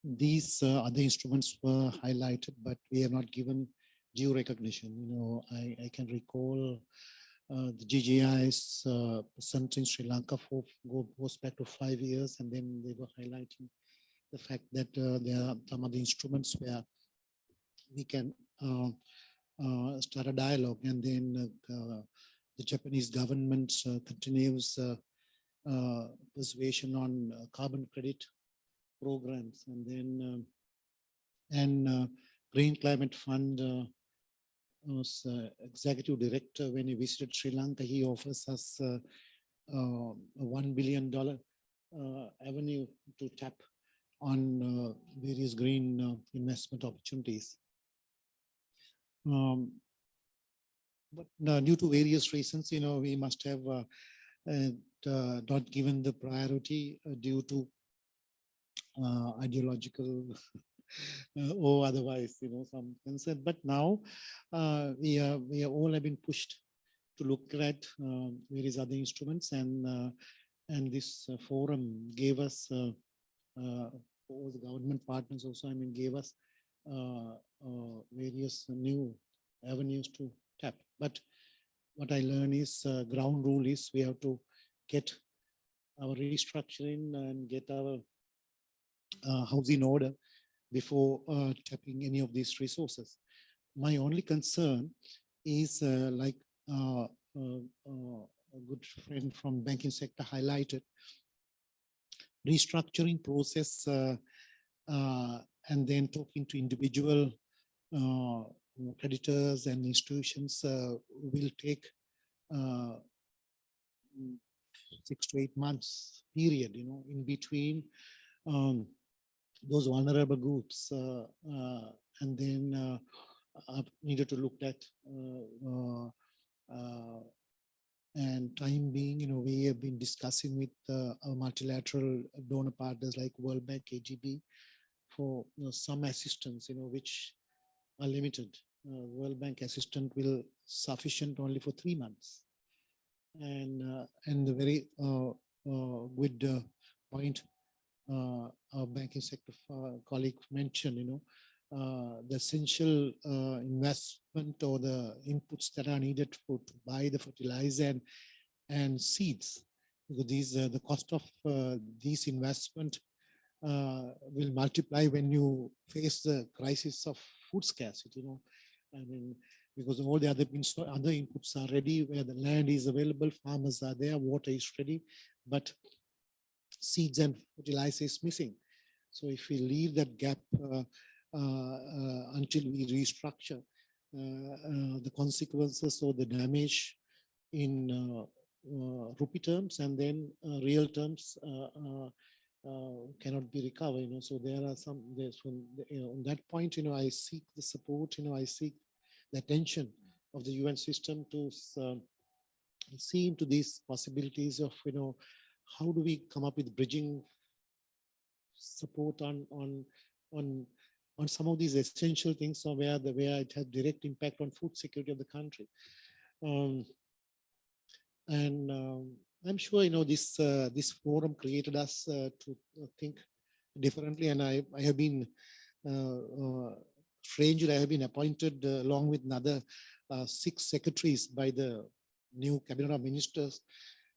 these other instruments were highlighted, but we are not given due recognition. You know, I can recall the GGI's present in Sri Lanka goes back to 5 years, and then they were highlighting the fact that there are some other instruments where we can start a dialogue, and then the Japanese government continues persuasion on carbon credit programs, and then Green Climate Fund was executive director. When he visited Sri Lanka, he offers us a $1 billion avenue to tap on various green investment opportunities. But due to various reasons, you know, we must have not given the priority due to ideological or otherwise, you know, some concern. But now we all have been pushed to look at various other instruments, and this forum gave us, all the government partners also, I mean, gave us various new avenues to tap. But what I learned is ground rule is we have to get our restructuring and get our house in order before tapping any of these resources. My only concern is like a good friend from banking sector highlighted, restructuring process and then talking to individual creditors and institutions will take 6 to 8 months period, you know, in between those vulnerable groups, and then needed to look at And time being, we have been discussing with our multilateral donor partners like World Bank, AGB, for some assistance, which are limited. World Bank assistance will sufficient only for 3 months. And the very good point our banking sector colleague mentioned, the essential investment or the inputs that are needed to buy the fertilizer and seeds, because these the cost of these investment will multiply when you face the crisis of food scarcity. I mean, because all the other inputs are ready, where the land is available, farmers are there, water is ready, but seeds and fertilizer is missing. So if we leave that gap until we restructure, the consequences or the damage in rupee terms and then real terms cannot be recovered. So there are on that point, I seek the support, I seek the attention of the UN system to see into these possibilities of, how do we come up with bridging support on some of these essential things, or where it has direct impact on food security of the country. I'm sure, this forum created us to think differently, and I have been strangely, I have been appointed along with another 6 secretaries by the new cabinet of ministers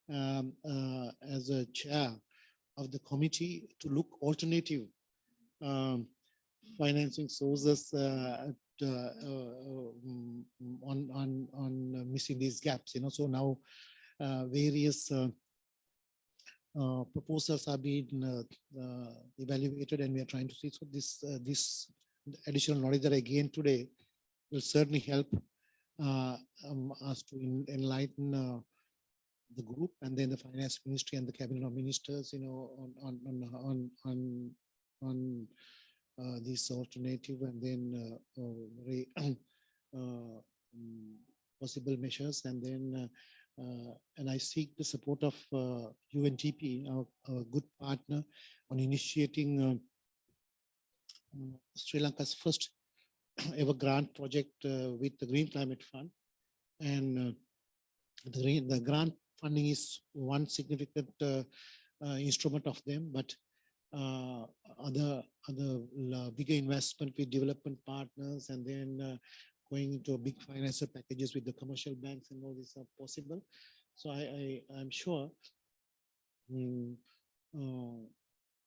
as a chair of the committee to look alternative financing sources on missing these gaps. So now various proposals are being evaluated, and we are trying to see. So this additional knowledge that I gained today will certainly help us to enlighten the group, and then the finance ministry and the cabinet of ministers, on this alternative, and then very possible measures, and then and I seek the support of UNGP, our good partner, on initiating Sri Lanka's first ever grant project with the Green Climate Fund, and the grant funding is one significant instrument of them, but other bigger investment with development partners, and then going into a big financial packages with the commercial banks, and all these are possible. So I'm sure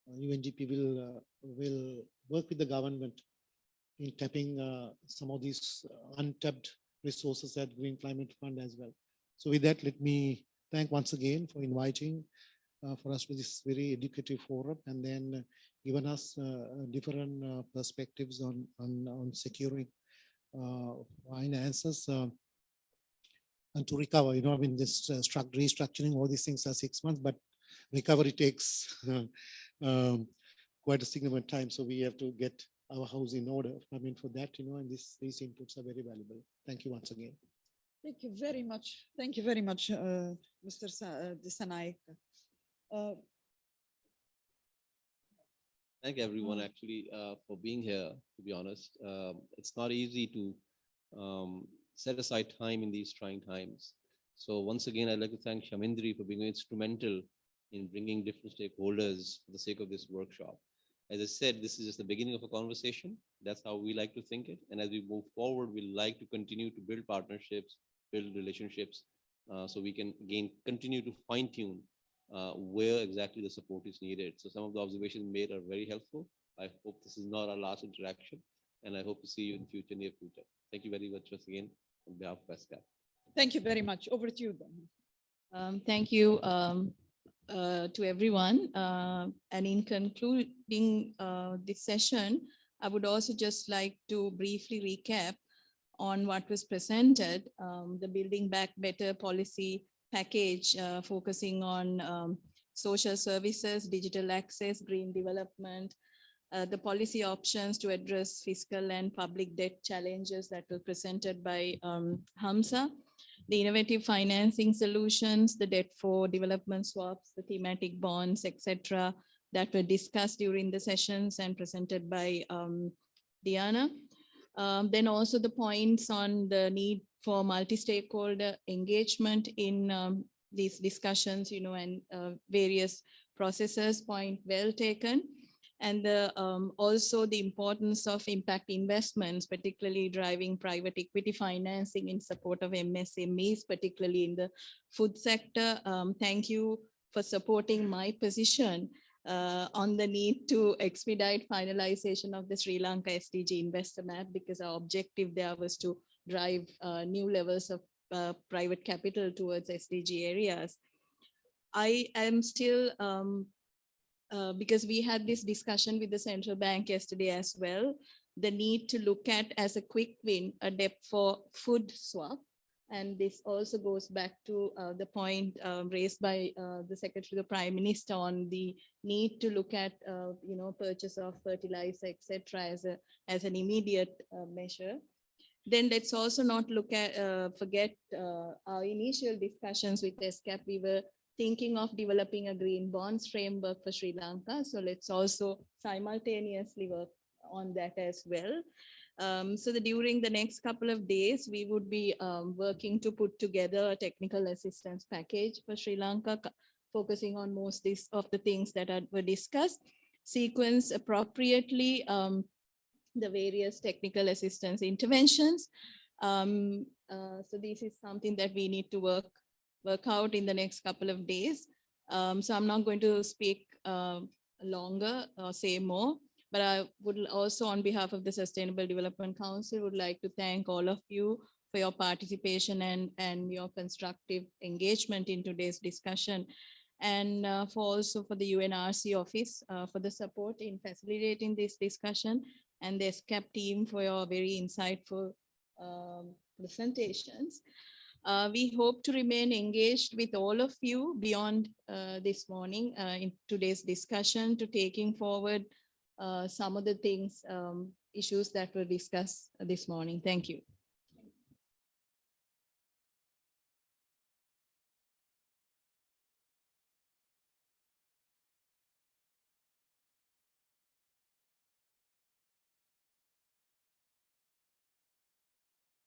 UNGP will work with the government in tapping some of these untapped resources at Green Climate Fund as well. So with that, let me thank once again for inviting for us to this very educative forum, and then given us different perspectives on securing finances and to recover. I mean, this restructuring, all these things are 6 months, but recovery takes quite a significant time. So we have to get our house in order. I mean, for that, and these inputs are very valuable. Thank you once again. Thank you very much. Thank you very much, Mr. Disanaik. Thank everyone actually for being here, to be honest. It's not easy to set aside time in these trying times. So once again, I'd like to thank Shamindri for being instrumental in bringing different stakeholders for the sake of this workshop. As I said, this is just the beginning of a conversation. That's how we like to think it. And as we move forward, we like to continue to build partnerships, build relationships, so we can continue to fine tune where exactly the support is needed. So some of the observations made are very helpful. I hope this is not our last interaction, and I hope to see you in future, near future. Thank you very much once again on behalf of ESCAP. Thank you very much. Over to you then. Thank you to everyone. And in concluding this session, I would also just like to briefly recap on what was presented, the Building Back Better policy package focusing on social services, digital access, green development, the policy options to address fiscal and public debt challenges that were presented by Hamza, the innovative financing solutions, the debt for development swaps, the thematic bonds, etc., that were discussed during the sessions and presented by Diana. Then also the points on the need for multi-stakeholder engagement in these discussions, and various processes, point well taken. And also the importance of impact investments, particularly driving private equity financing in support of MSMEs, particularly in the food sector. Thank you for supporting my position on the need to expedite finalization of the Sri Lanka SDG investor map, because our objective there was to drive new levels of private capital towards SDG areas. I am still, because we had this discussion with the central bank yesterday as well, the need to look at as a quick win, a debt for food swap. And this also goes back to the point raised by the Secretary to the Prime Minister on the need to look at, purchase of fertilizer, etc., as an immediate measure. Then let's also not forget our initial discussions with ESCAP. We were thinking of developing a green bonds framework for Sri Lanka. So let's also simultaneously work on that as well. So that during the next couple of days, we would be working to put together a technical assistance package for Sri Lanka, focusing on most of the things that were discussed, sequence appropriately the various technical assistance interventions. So this is something that we need to work out in the next couple of days. So I'm not going to speak longer or say more, but I would also, on behalf of the Sustainable Development Council, would like to thank all of you for your participation and your constructive engagement in today's discussion, and for the UNRC office for the support in facilitating this discussion, and the ESCAP team for your very insightful presentations. We hope to remain engaged with all of you beyond this morning in today's discussion, to taking forward some of the things, issues that were discussed this morning. Thank you.